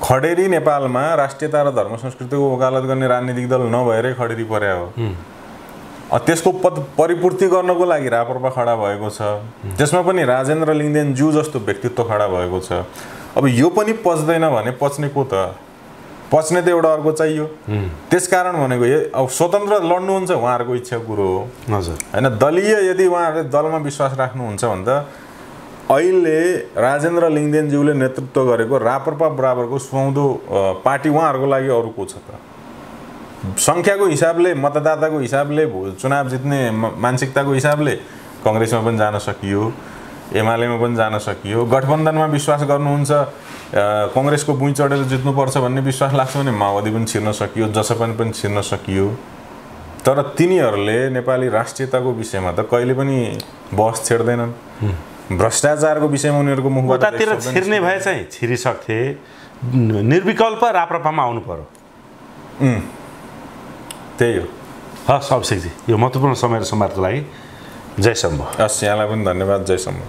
खडेरी नेपालमा राष्ट्रियता र धर्म संस्कृतिको वकालत गर्ने राजनीतिक दल नभएरै खडेरी पर्या हो। त्यसको परिपूर्ति गर्नको लागि राप्रपा खडा भएको छ। त्यसमा पनि राजेन्द्र लिङ्गदेन ज्यू जस्तो व्यक्तित्व खडा भएको छ। अब यो पनि पच्दैन भने पच्ने को त? पच्ने त एउटा अर्को चाहियो। त्यसकारण भनेको अब स्वतन्त्र लड्नुहुन्छ उहाँहरूको इच्छाको कुरो हो। हजुर, होइन, दलीय यदि उहाँहरूले दलमा विश्वास राख्नुहुन्छ भने त अहिले राजेन्द्र लिङ्गदेनज्यूले नेतृत्व गरेको राप्रपा बराबरको सुहाउँदो पार्टी उहाँहरूको लागि अरू को छ त? सङ्ख्याको हिसाबले, मतदाताको हिसाबले, चुनाव जित्ने मानसिकताको हिसाबले कङ्ग्रेसमा पनि जान सकियो, एमालेमा पनि जान सकियो। गठबन्धनमा विश्वास गर्नुहुन्छ, कङ्ग्रेसको भुइँ चढेर जित्नुपर्छ भन्ने विश्वास लाग्छ भने माओवादी पनि छिर्न सकियो, जसपा पनि छिर्न सकियो। तर तिनीहरूले नेपाली राष्ट्रियताको विषयमा त कहिले पनि बहस छेड्दैनन्। भ्रष्टाचारको विषयमा उनीहरूको मुखबाट उतातिर छिर्ने भए चाहिँ छिरिसक्थे, निर्विकल्प राप्रपामा आउनु पर्यो। त्यही हो। हस् अभिषेकजी, यो महत्त्वपूर्ण समय र संवादको लागि जय शम्भु। हस्, यहाँलाई पनि धन्यवाद। जय शम्भु।